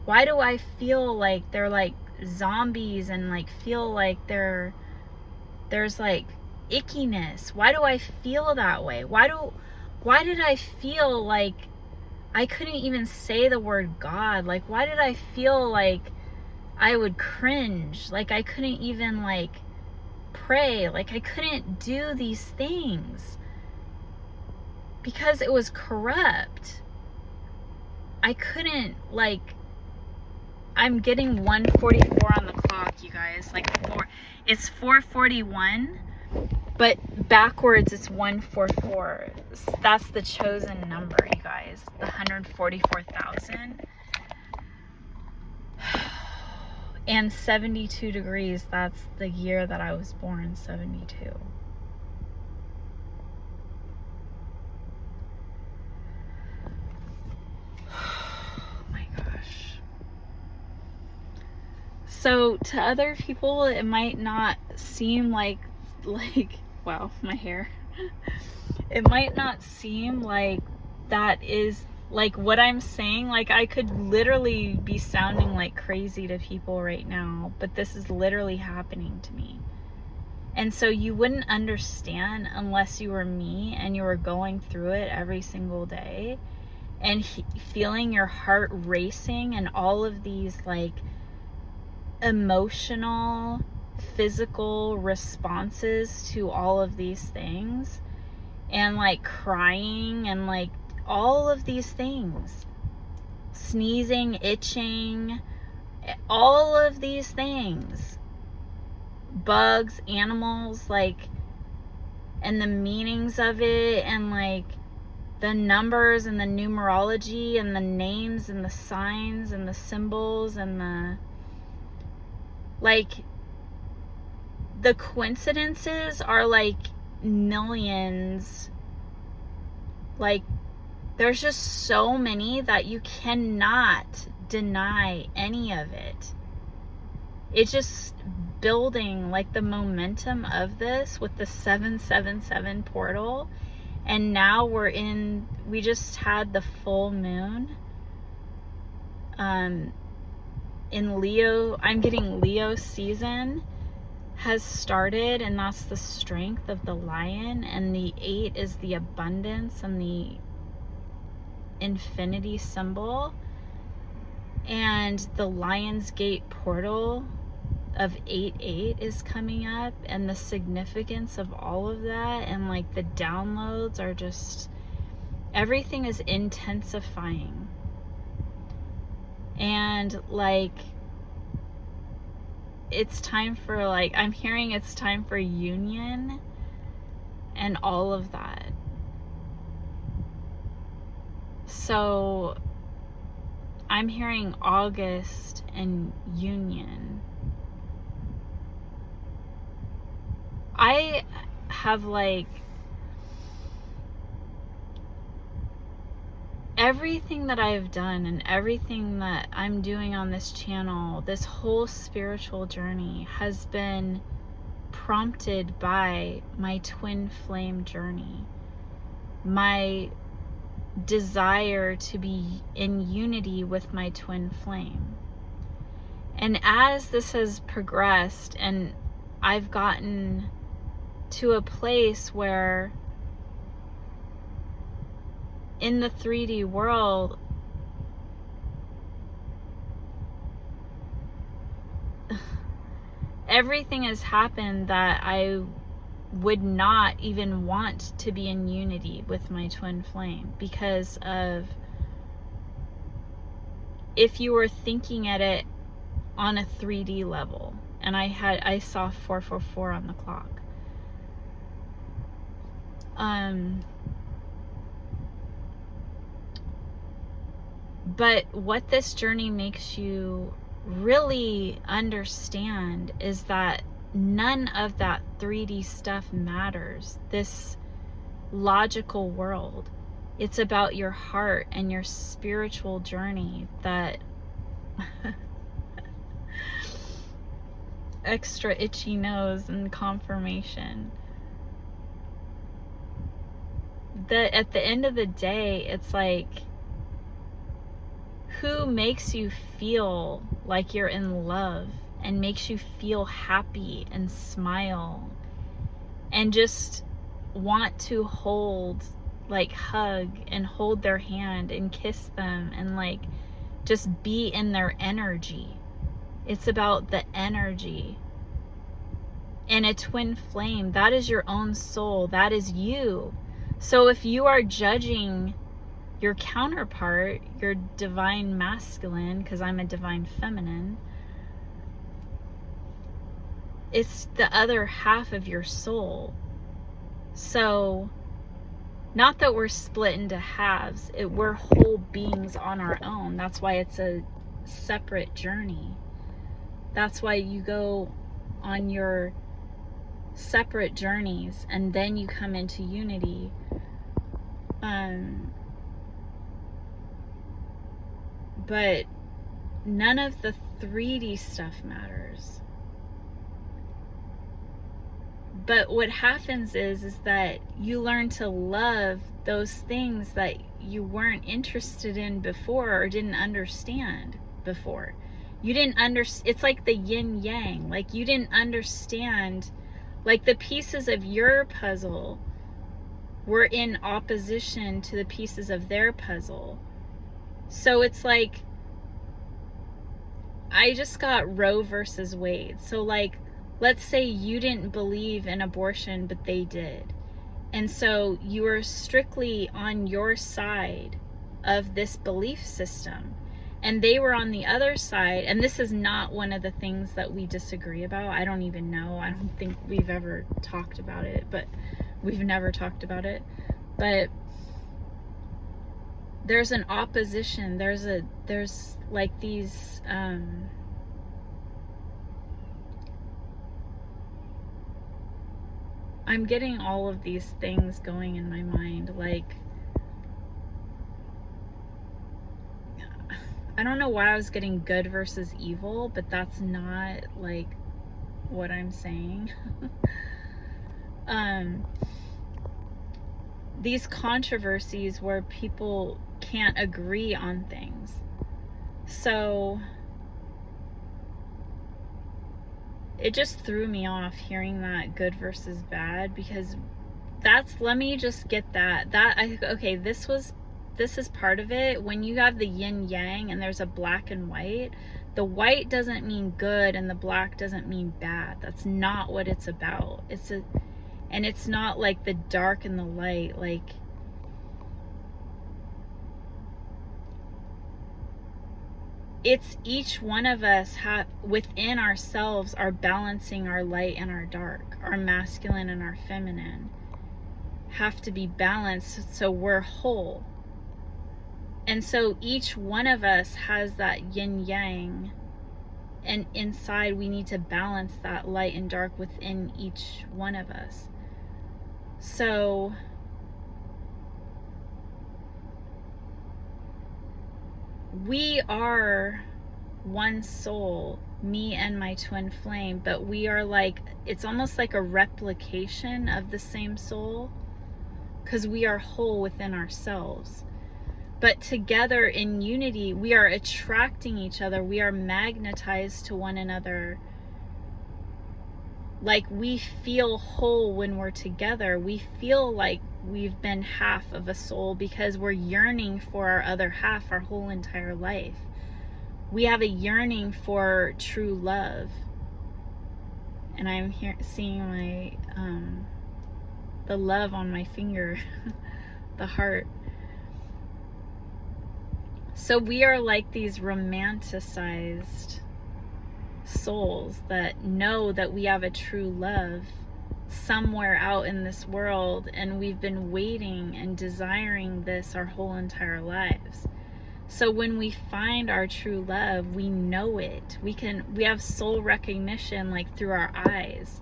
Why do I feel like they're like zombies, and like feel like there's like ickiness? Why do I feel that way? Why did I feel like I couldn't even say the word God? Like, why did I feel like I would cringe? Like, I couldn't even like pray. Like, I couldn't do these things because it was corrupt. I couldn't, like, I'm getting 1:44 on the clock, you guys. Like, it's 4:41, but backwards it's 1:44. That's the chosen number, you guys. The 144,000. And 72 degrees, that's the year that I was born, 72. Oh my gosh. So to other people, it might not seem like, wow, my hair. It might not seem like that is like what I'm saying. Like, I could literally be sounding like crazy to people right now, but this is literally happening to me. And so you wouldn't understand unless you were me and you were going through it every single day and feeling your heart racing and all of these like emotional, physical responses to all of these things, and like crying and like all of these things, sneezing, itching, all of these things, bugs, animals, like, and the meanings of it, and like the numbers and the numerology and the names and the signs and the symbols and the, like, the coincidences are like millions. Like, there's just so many that you cannot deny any of it. It's just building, like, the momentum of this with the 777 portal. And now we just had the full moon in Leo. I'm getting Leo season has started, and that's the strength of the lion, and the 8 is the abundance and the infinity symbol, and the Lion's Gate portal of 8/8 is coming up, and the significance of all of that, and like the downloads are just, everything is intensifying. And like, it's time for, like, I'm hearing it's time for union and all of that. So I'm hearing August and union. I have, like, everything that I've done and everything that I'm doing on this channel, this whole spiritual journey has been prompted by my twin flame journey. My desire to be in unity with my twin flame. And as this has progressed and I've gotten to a place where in the 3D world, everything has happened that I would not even want to be in unity with my twin flame, because of, if you were thinking at it on a 3D level, and I saw 444 on the clock. But what this journey makes you really understand is that none of that 3D stuff matters. This logical world, it's about your heart and your spiritual journey. That extra itchy nose and confirmation. That at the end of the day, it's like, who makes you feel like you're in love and makes you feel happy and smile and just want to hold, like hug and hold their hand and kiss them and like just be in their energy. It's about the energy. And a twin flame, that is your own soul. That is you. So if you are judging your counterpart, your divine masculine, because I'm a divine feminine, it's the other half of your soul. So not that we're split into halves, we're whole beings on our own. That's why it's a separate journey. That's why you go on your separate journeys and then you come into unity. But none of the 3D stuff matters. But what happens is that you learn to love those things that you weren't interested in before or didn't understand before. You didn't understand. It's like the yin yang. Like you didn't understand, like the pieces of your puzzle were in opposition to the pieces of their puzzle. So it's like, I just got Roe versus Wade. So like, let's say you didn't believe in abortion, but they did. And so you were strictly on your side of this belief system. And they were on the other side. And this is not one of the things that we disagree about. I don't even know. I don't think we've ever talked about it, but we've never talked about it. But there's an opposition. There's like these, I'm getting all of these things going in my mind. Like, I don't know why I was getting good versus evil, but that's not like what I'm saying. These controversies where people can't agree on things. So it just threw me off hearing that good versus bad, because let me just get that. Okay, this is part of it. When you have the yin yang and there's a black and white, the white doesn't mean good and the black doesn't mean bad. That's not what it's about. And it's not like the dark and the light. Like, it's each one of us within ourselves are balancing our light and our dark, our masculine and our feminine have to be balanced so we're whole. And so each one of us has that yin yang, and inside we need to balance that light and dark within each one of us. So we are one soul, me and my twin flame, but we are like, it's almost like a replication of the same soul, because we are whole within ourselves. But together in unity, we are attracting each other. We are magnetized to one another. Like, we feel whole when we're together. We feel like we've been half of a soul because we're yearning for our other half our whole entire life. We have a yearning for true love. And I'm here seeing my the love on my finger, the heart. So we are like these romanticized souls that know that we have a true love somewhere out in this world, and we've been waiting and desiring this our whole entire lives. So when we find our true love, we know it. We have soul recognition, like through our eyes.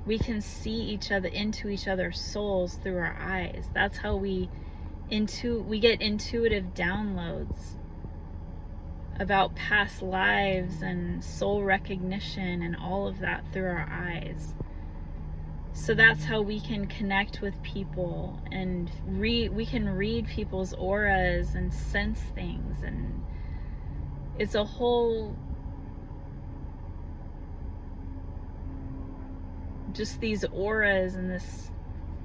We can see each other, into each other's souls through our eyes. That's how we get intuitive downloads about past lives and soul recognition and all of that through our eyes. So that's how we can connect with people, and we can read people's auras and sense things, and it's a whole, just these auras and this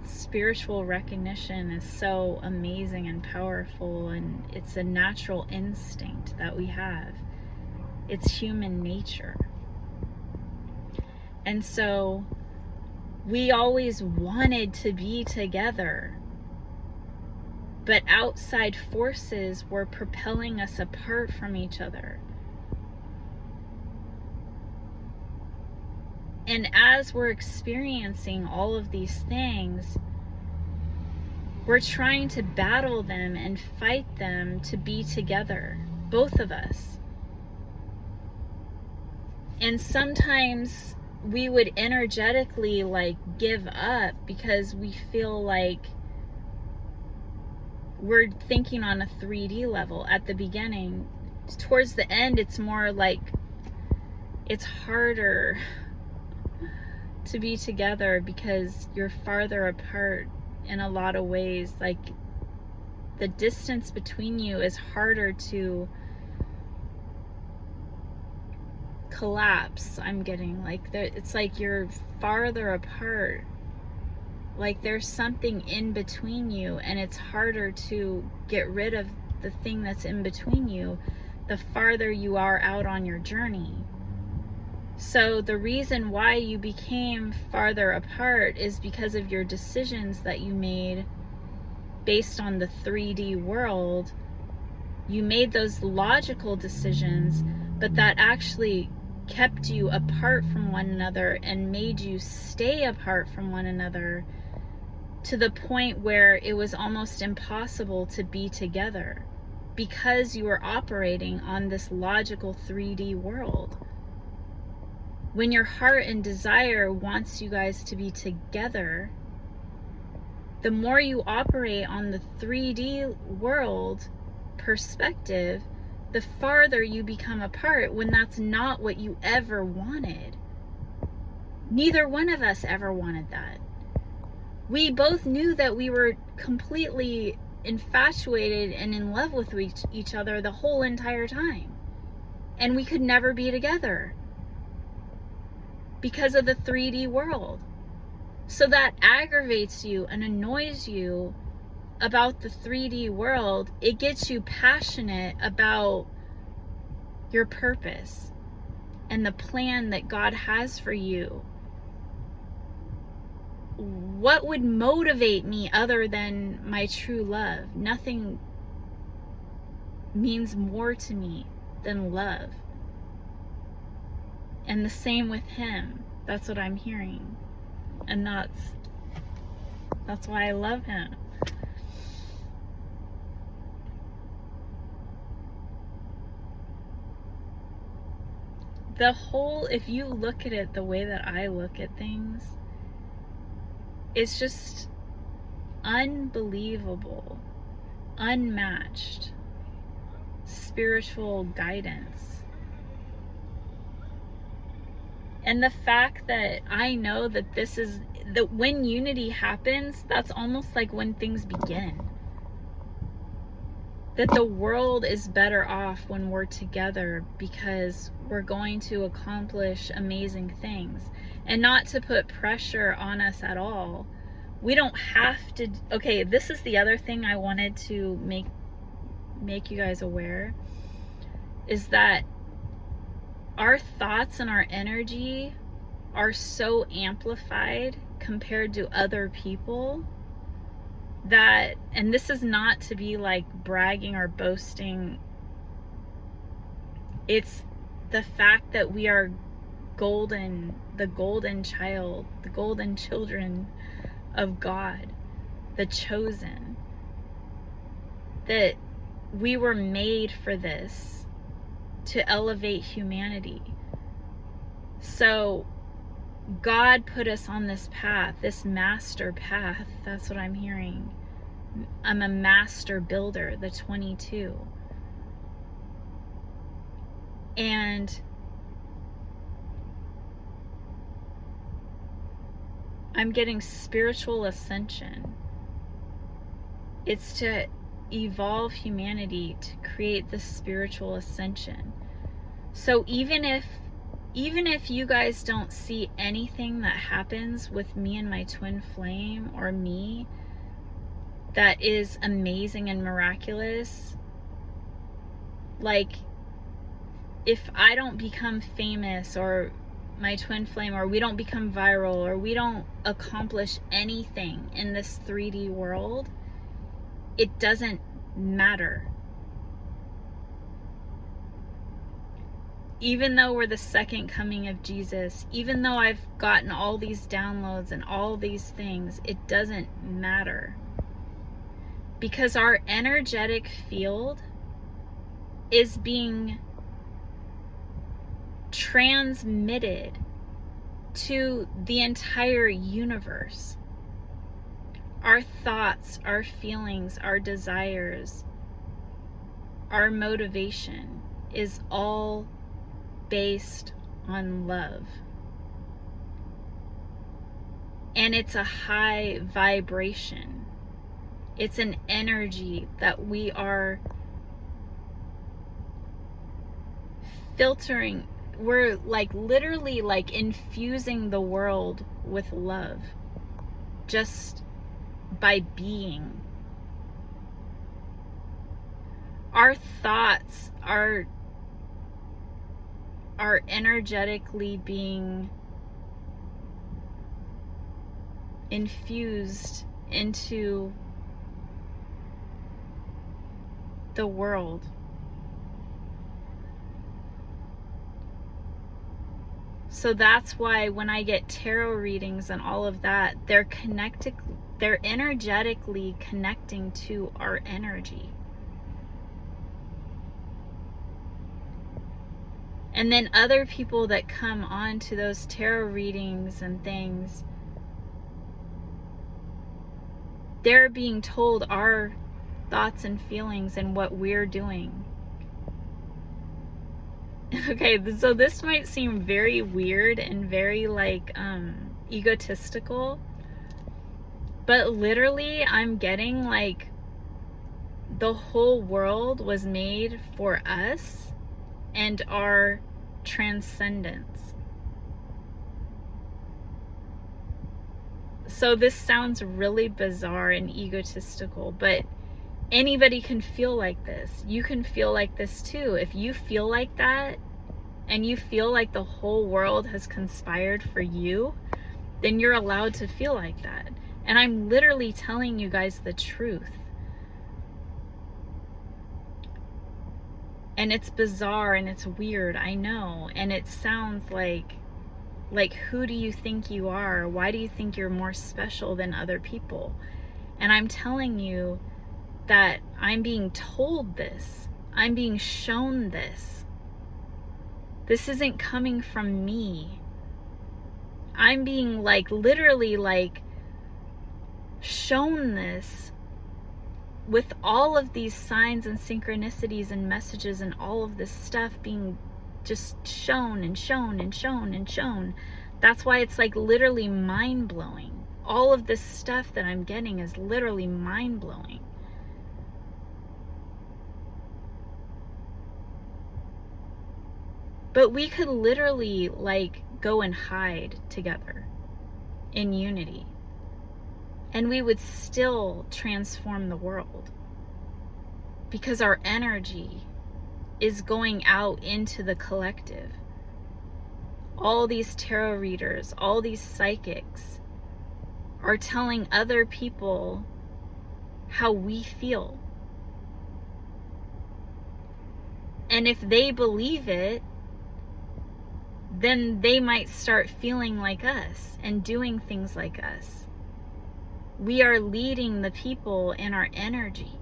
spiritual recognition is so amazing and powerful, and it's a natural instinct that we have. It's human nature. And so we always wanted to be together, but outside forces were propelling us apart from each other. And as we're experiencing all of these things, we're trying to battle them and fight them to be together, both of us. And sometimes we would energetically like give up because we feel like we're thinking on a 3D level at the beginning. Towards the end, it's more like it's harder to be together because you're farther apart in a lot of ways. Like, the distance between you is harder to collapse. I'm getting like it's like you're farther apart, like there's something in between you, and it's harder to get rid of the thing that's in between you the farther you are out on your journey. So the reason why you became farther apart is because of your decisions that you made based on the 3D world. You made those logical decisions, but that actually kept you apart from one another and made you stay apart from one another to the point where it was almost impossible to be together because you were operating on this logical 3D world. When your heart and desire wants you guys to be together, the more you operate on the 3D world perspective, the farther you become apart when that's not what you ever wanted. Neither one of us ever wanted that. We both knew that we were completely infatuated and in love with each other the whole entire time. And we could never be together because of the 3D world. So that aggravates you and annoys you about the 3D world. It gets you passionate about your purpose and the plan that God has for you. What would motivate me other than my true love? Nothing means more to me than love. And the same with him. That's what I'm hearing. And that's why I love him. The whole, if you look at it the way that I look at things, it's just unbelievable, unmatched spiritual guidance. And the fact that I know that this is, that when unity happens, that's almost like when things begin. that the world is better off when we're together because we're going to accomplish amazing things. And not to put pressure on us at all. We don't have to. Okay, this is the other thing I wanted to make you guys aware, is that our thoughts and our energy are so amplified compared to other people that, and this is not to be like bragging or boasting, it's the fact that we are golden, the golden child, the golden children of God, the chosen, that we were made for this, to elevate humanity. So God put us on this path, this master path. That's what I'm hearing. I'm a master builder, the 22. And I'm getting spiritual ascension. It's to evolve humanity, to create this spiritual ascension. So even if you guys don't see anything that happens with me and my twin flame, or me, that is amazing and miraculous, like if I don't become famous, or my twin flame, or we don't become viral, or we don't accomplish anything in this 3D world, it doesn't matter. Even though we're the second coming of Jesus, even though I've gotten all these downloads and all these things, it doesn't matter. Because our energetic field is being transmitted to the entire universe. Our thoughts, our feelings, our desires, our motivation is all based on love. And it's a high vibration. It's an energy that we are filtering. We're like literally like infusing the world with love just by being. Our thoughts are energetically being infused into the world. So that's why when I get tarot readings and all of that, they're energetically connecting to our energy. And then other people that come on to those tarot readings and things, they're being told our thoughts and feelings and what we're doing. Okay, so this might seem very weird and very like egotistical, but literally I'm getting like the whole world was made for us and our transcendence. So this sounds really bizarre and egotistical, but anybody can feel like this. You can feel like this too. If you feel like that and you feel like the whole world has conspired for you, then you're allowed to feel like that. And I'm literally telling you guys the truth. And it's bizarre and it's weird, I know. And it sounds like who do you think you are? Why do you think you're more special than other people? And I'm telling you that I'm being told this. I'm being shown this. This isn't coming from me. I'm being like literally like shown this with all of these signs and synchronicities and messages and all of this stuff being just shown and shown and shown and shown. That's why it's like literally mind-blowing. All of this stuff that I'm getting is literally mind-blowing. But we could literally like go and hide together in unity, and we would still transform the world, because our energy is going out into the collective. All these tarot readers, all these psychics are telling other people how we feel. And if they believe it, then they might start feeling like us and doing things like us. We are leading the people in our energy.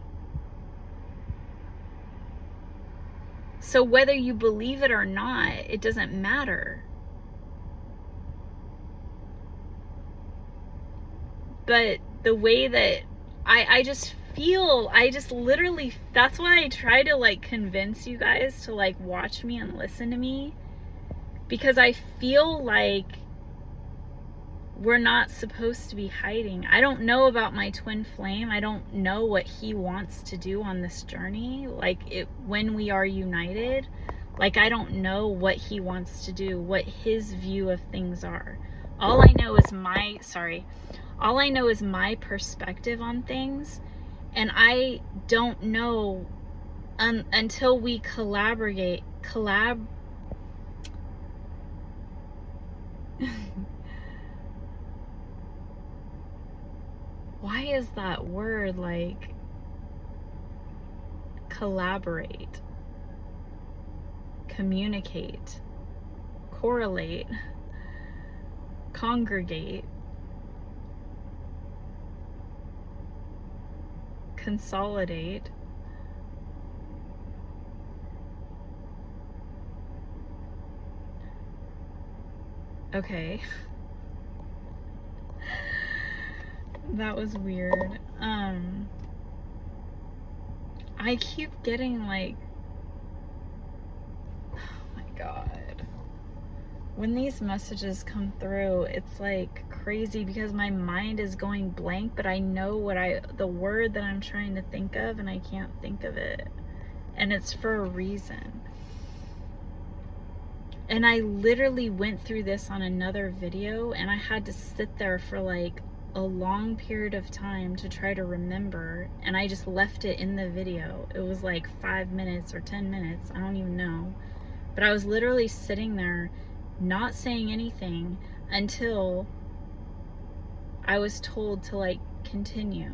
So whether you believe it or not, it doesn't matter. But the way that I just feel, I just literally, that's why I try to like convince you guys to like watch me and listen to me, because I feel like we're not supposed to be hiding. I don't know about my twin flame. I don't know what he wants to do on this journey. Like when we are united, like I don't know what he wants to do, what his view of things are. All I know is my perspective on things, and I don't know until we collaborate. Why is that word like collaborate, communicate, correlate, congregate, consolidate? Okay. That was weird. I keep getting like, oh my God. When these messages come through, it's like crazy because my mind is going blank, but I know the word that I'm trying to think of, and I can't think of it. And it's for a reason. And I literally went through this on another video, and I had to sit there for like a long period of time to try to remember, and I just left it in the video. It was like 5 minutes or 10 minutes, I don't even know. But I was literally sitting there not saying anything until I was told to like continue.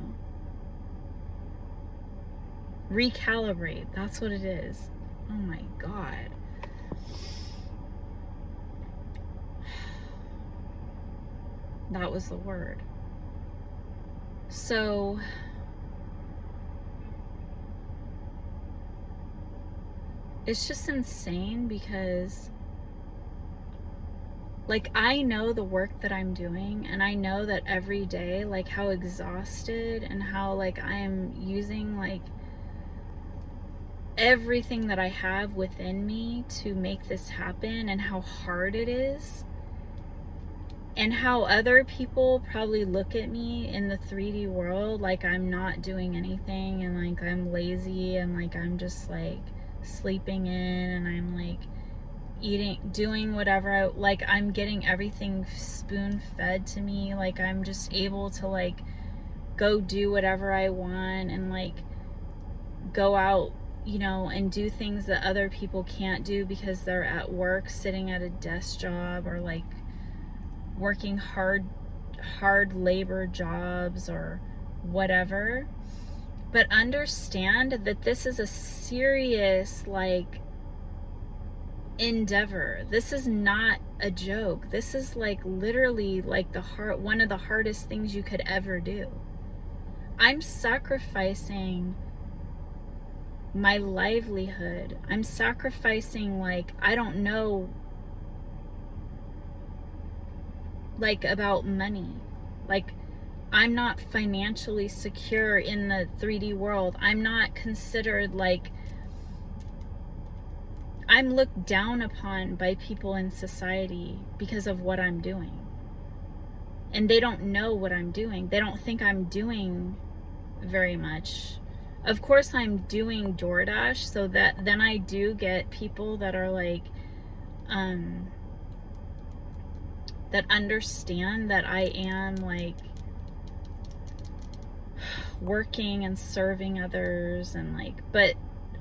Recalibrate, that's what it is. Oh my God. That was the word. So it's just insane because like I know the work that I'm doing, and I know that every day, like how exhausted and how like I am using like everything that I have within me to make this happen, and how hard it is. And how other people probably look at me in the 3D world like I'm not doing anything, and like I'm lazy, and like I'm just like sleeping in, and I'm like doing whatever like I'm getting everything spoon fed to me, like I'm just able to like go do whatever I want, and like go out, you know, and do things that other people can't do because they're at work sitting at a desk job, or like working hard labor jobs or whatever. But understand that this is a serious like endeavor. This is not a joke. This is like literally like one of the hardest things you could ever do. I'm sacrificing my livelihood. I'm sacrificing like, I don't know, like about money. Like I'm not financially secure in the 3D world. I'm not considered like, I'm looked down upon by people in society because of what I'm doing. And they don't know what I'm doing. They don't think I'm doing very much. Of course I'm doing DoorDash, so that then I do get people that are like, that understand that I am like working and serving others, and like, but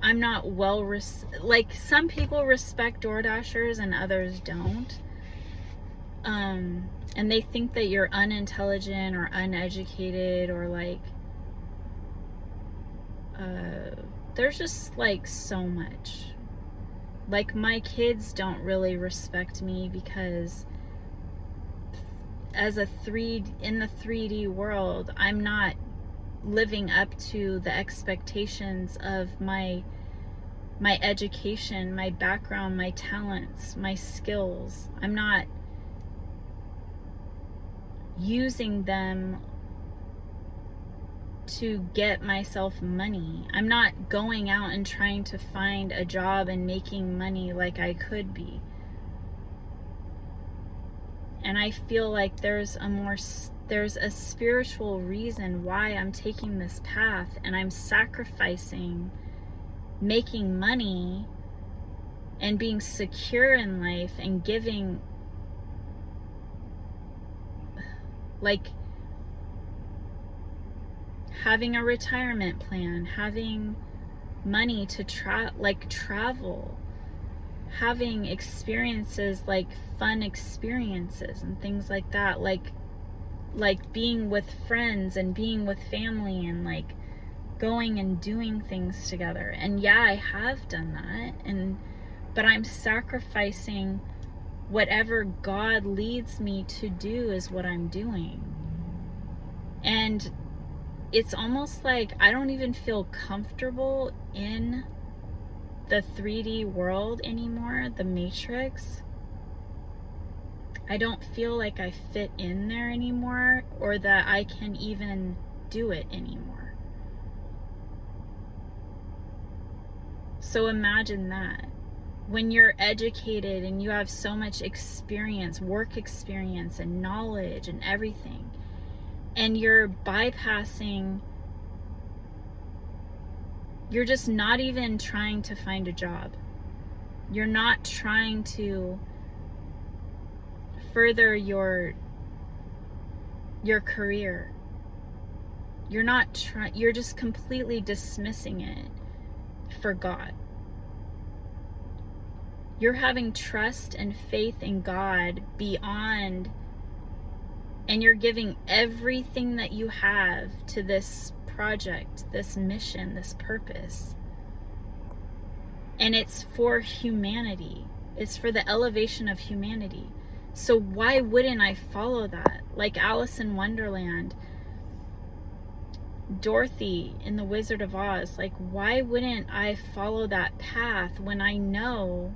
I'm not like some people respect DoorDashers and others don't. And they think that you're unintelligent or uneducated, or like there's just like so much. Like my kids don't really respect me because as in the 3D world, I'm not living up to the expectations of my education, my background, my talents, my skills. I'm not using them to get myself money. I'm not going out and trying to find a job and making money like I could be. And I feel like there's a spiritual reason why I'm taking this path, and I'm sacrificing making money and being secure in life and giving, like having a retirement plan, having money to travel, having experiences, like fun experiences and things like that, like being with friends and being with family and like going and doing things together. And yeah, I have done that, but I'm sacrificing whatever God leads me to do is what I'm doing. And it's almost like I don't even feel comfortable in the 3D world anymore, the Matrix. I don't feel like I fit in there anymore, or that I can even do it anymore. So imagine that. When you're educated and you have so much experience, work experience and knowledge and everything, and you're bypassing, you're just not even trying to find a job. You're not trying to further your career. You're just completely dismissing it for God. You're having trust and faith in God beyond, and you're giving everything that you have to this project, this mission, this purpose. And it's for humanity. It's for the elevation of humanity. So why wouldn't I follow that? Like Alice in Wonderland, Dorothy in The Wizard of Oz, like why wouldn't I follow that path when I know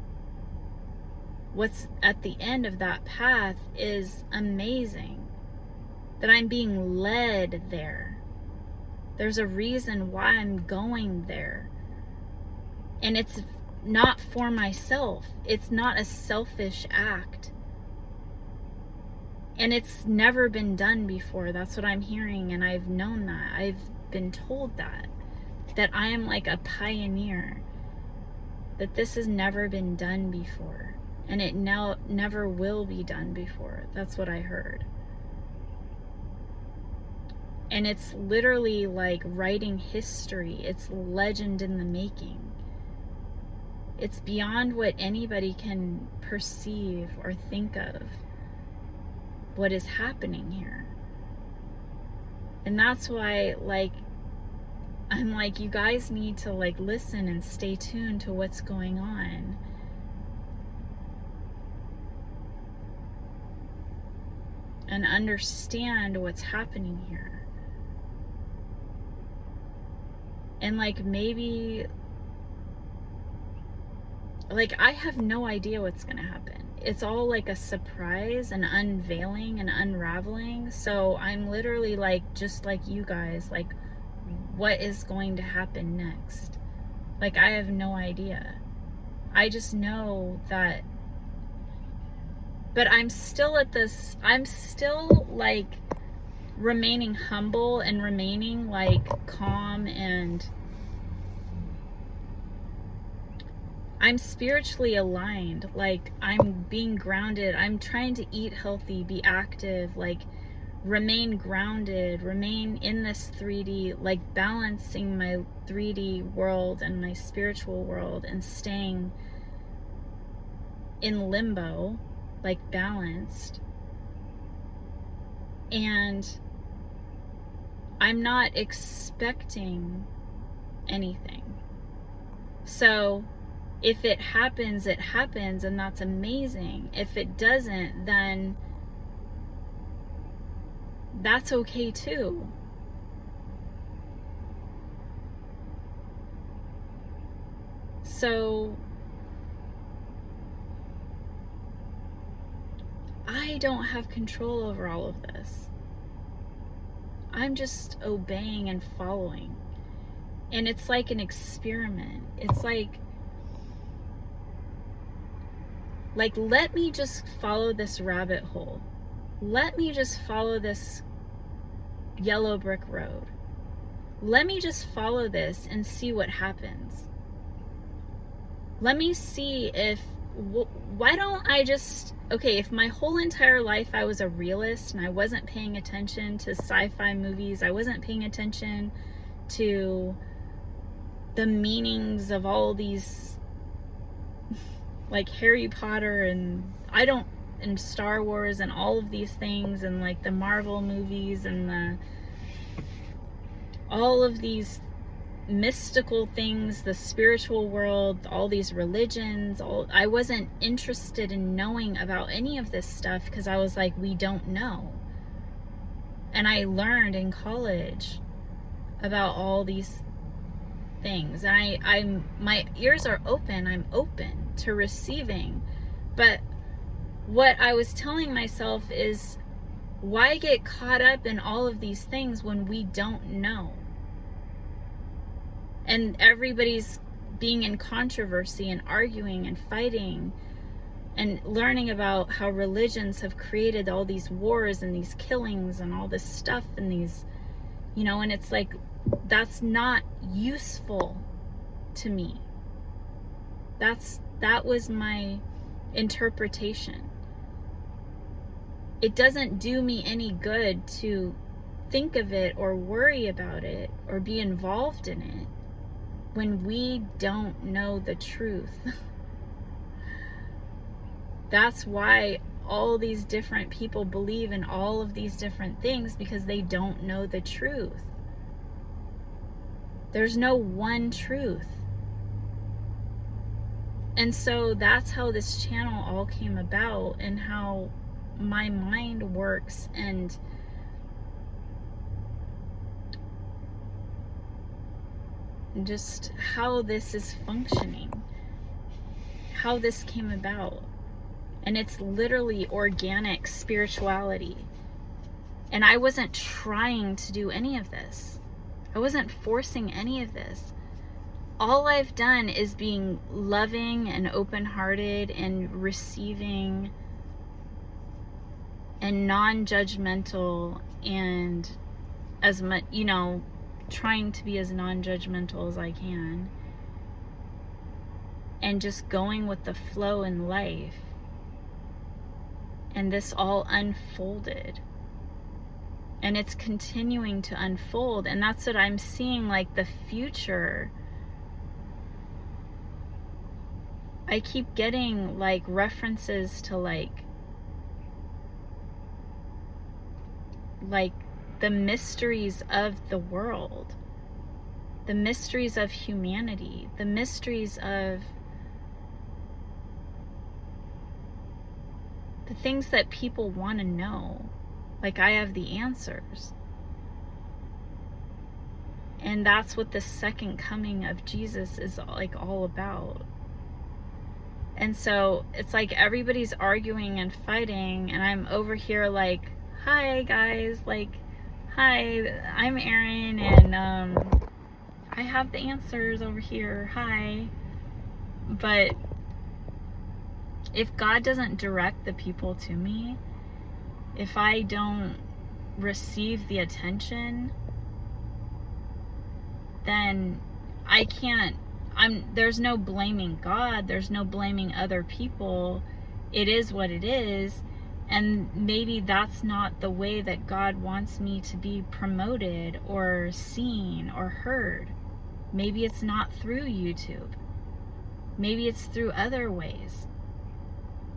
what's at the end of that path is amazing? That I'm being led there. There's a reason why I'm going there. And it's not for myself. It's not a selfish act. And it's never been done before. That's what I'm hearing, and I've known that. I've been told that I am like a pioneer. That this has never been done before. And it now never will be done before. That's what I heard. And it's literally like writing history. It's legend in the making. It's beyond what anybody can perceive or think of what is happening here. And that's why, like, I'm like, you guys need to like listen and stay tuned to what's going on. And understand what's happening here. And like maybe, like I have no idea what's gonna happen. It's all like a surprise and unveiling and unraveling. So I'm literally like, just like you guys, like what is going to happen next? Like I have no idea. I just know that, but I'm still like remaining humble and remaining like calm, and I'm spiritually aligned. Like, I'm being grounded. I'm trying to eat healthy, be active, like remain grounded, remain in this 3D, like balancing my 3D world and my spiritual world and staying in limbo, like balanced. And I'm not expecting anything. So if it happens, it happens, and that's amazing. If it doesn't, then that's okay too. So I don't have control over all of this. I'm just obeying and following. And it's like an experiment. It's like let me just follow this rabbit hole. Let me just follow this yellow brick road. Let me just follow this and see what happens. Let me see if, why don't I just, okay, if my whole entire life I was a realist and I wasn't paying attention to sci-fi movies, I wasn't paying attention to the meanings of all these, like Harry Potter and Star Wars and all of these things, and like the Marvel movies and all of these mystical things, the spiritual world, all these religions, I wasn't interested in knowing about any of this stuff because I was like, we don't know. And I learned in college about all these things, and my ears are open. I'm open to receiving. But what I was telling myself is, why get caught up in all of these things when we don't know? And everybody's being in controversy and arguing and fighting and learning about how religions have created all these wars and these killings and all this stuff and these, and it's like, that's not useful to me. That was my interpretation. It doesn't do me any good to think of it or worry about it or be involved in it when we don't know the truth. That's why all these different people believe in all of these different things, because they don't know the truth. There's no one truth. And so that's how this channel all came about, and how my mind works, and just how this is functioning, how this came about. And it's literally organic spirituality. And I wasn't trying to do any of this. I wasn't forcing any of this. All I've done is being loving and open-hearted and receiving and non-judgmental, and as much, trying to be as non-judgmental as I can, and just going with the flow in life. And this all unfolded, and it's continuing to unfold. And that's what I'm seeing, like the future. I keep getting like references to like the mysteries of the world, the mysteries of humanity, the mysteries of the things that people want to know. Like, I have the answers. And that's what the second coming of Jesus is like all about. And so it's like everybody's arguing and fighting, and I'm over here like, hi guys, like, hi, I'm Erin, and I have the answers over here, hi. But if God doesn't direct the people to me, if I don't receive the attention, then I there's no blaming God, there's no blaming other people. It is what it is. And maybe that's not the way that God wants me to be promoted or seen or heard. Maybe it's not through YouTube. Maybe it's through other ways.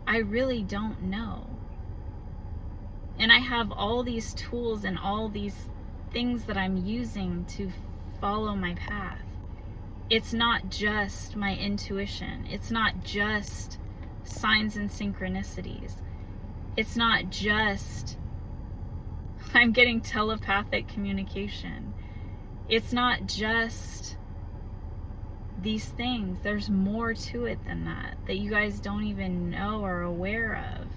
I really don't know. And I have all these tools and all these things that I'm using to follow my path. It's not just my intuition. It's not just signs and synchronicities. It's not just I'm getting telepathic communication. It's not just these things. There's more to it than that you guys don't even know or are aware of.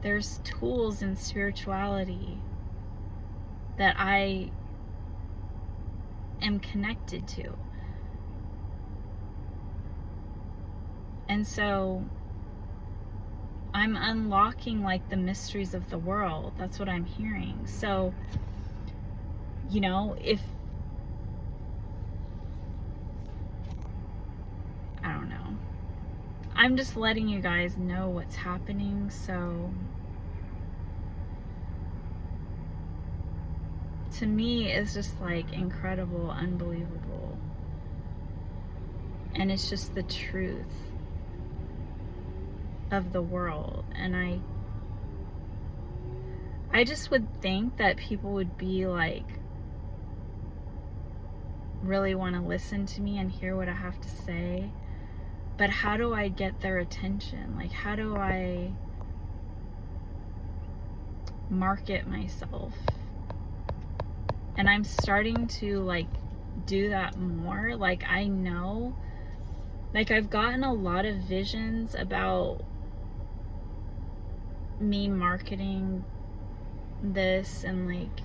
There's tools in spirituality that I am connected to. And so I'm unlocking like the mysteries of the world. That's what I'm hearing. So, you know, I don't know. I'm just letting you guys know what's happening. So to me, it's just like incredible, unbelievable. And it's just the truth of the world. And I just would think that people would be like, really want to listen to me and hear what I have to say. But how do I get their attention? Like, how do I market myself? And I'm starting to like do that more. Like, I know, like, I've gotten a lot of visions about me marketing this and like,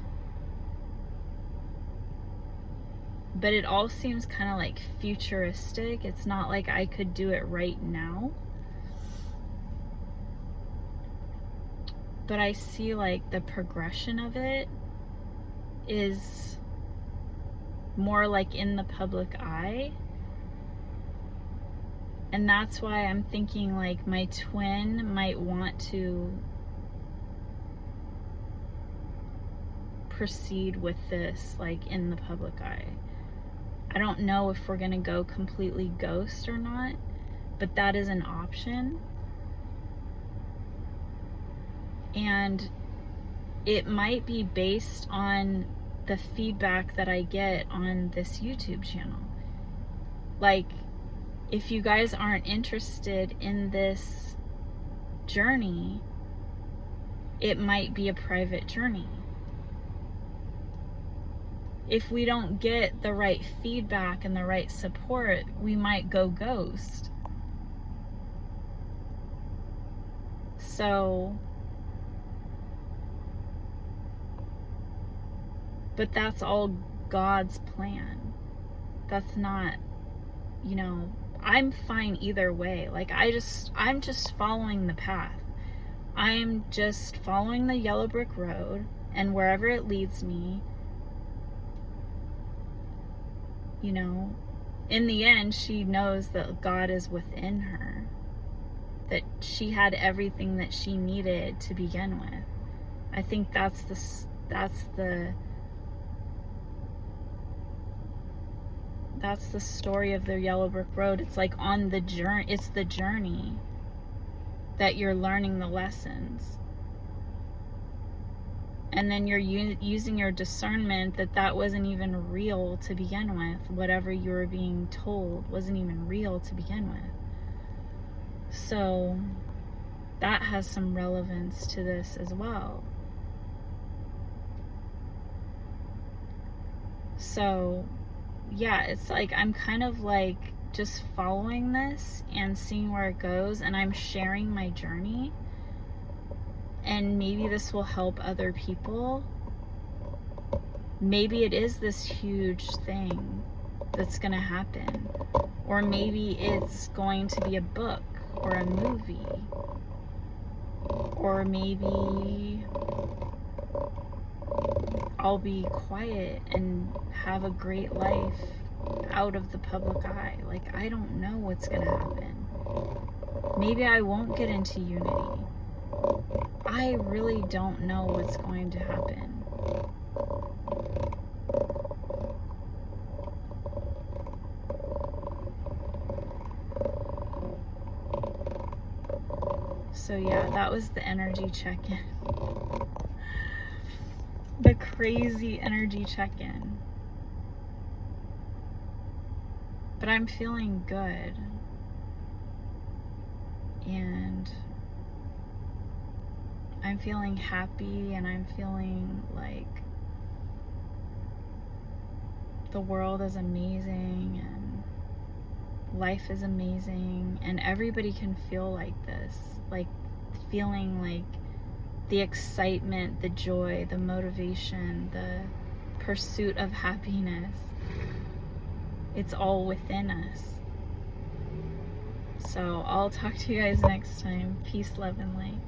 but it all seems kind of like futuristic. It's not like I could do it right now. But I see like the progression of it is more like in the public eye. And that's why I'm thinking like my twin might want to proceed with this like in the public eye. I don't know if we're gonna go completely ghost or not, but that is an option. And it might be based on the feedback that I get on this YouTube channel. Like, if you guys aren't interested in this journey, it might be a private journey. If we don't get the right feedback and the right support, we might go ghost. So, but that's all God's plan. That's not, you know, I'm fine either way. Like, I'm just following the path. I'm just following the yellow brick road, and wherever it leads me, you know, in the end, she knows that God is within her, that she had everything that she needed to begin with. I think that's the story of the yellow brick road. It's like on the journey, it's the journey that you're learning the lessons. And then you're using your discernment that wasn't even real to begin with. Whatever you were being told wasn't even real to begin with. So that has some relevance to this as well. So yeah, it's like I'm kind of like just following this and seeing where it goes, and I'm sharing my journey. And maybe this will help other people. Maybe it is this huge thing that's going to happen. Or maybe it's going to be a book or a movie. Or maybe I'll be quiet and have a great life out of the public eye. Like, I don't know what's going to happen. Maybe I won't get into unity. I really don't know what's going to happen. So yeah, that was the energy check-in. The crazy energy check-in. But I'm feeling good. And I'm feeling happy, and I'm feeling like the world is amazing and life is amazing, and everybody can feel like this, like feeling like the excitement, the joy, the motivation, the pursuit of happiness. It's all within us. So I'll talk to you guys next time. Peace, love, and light.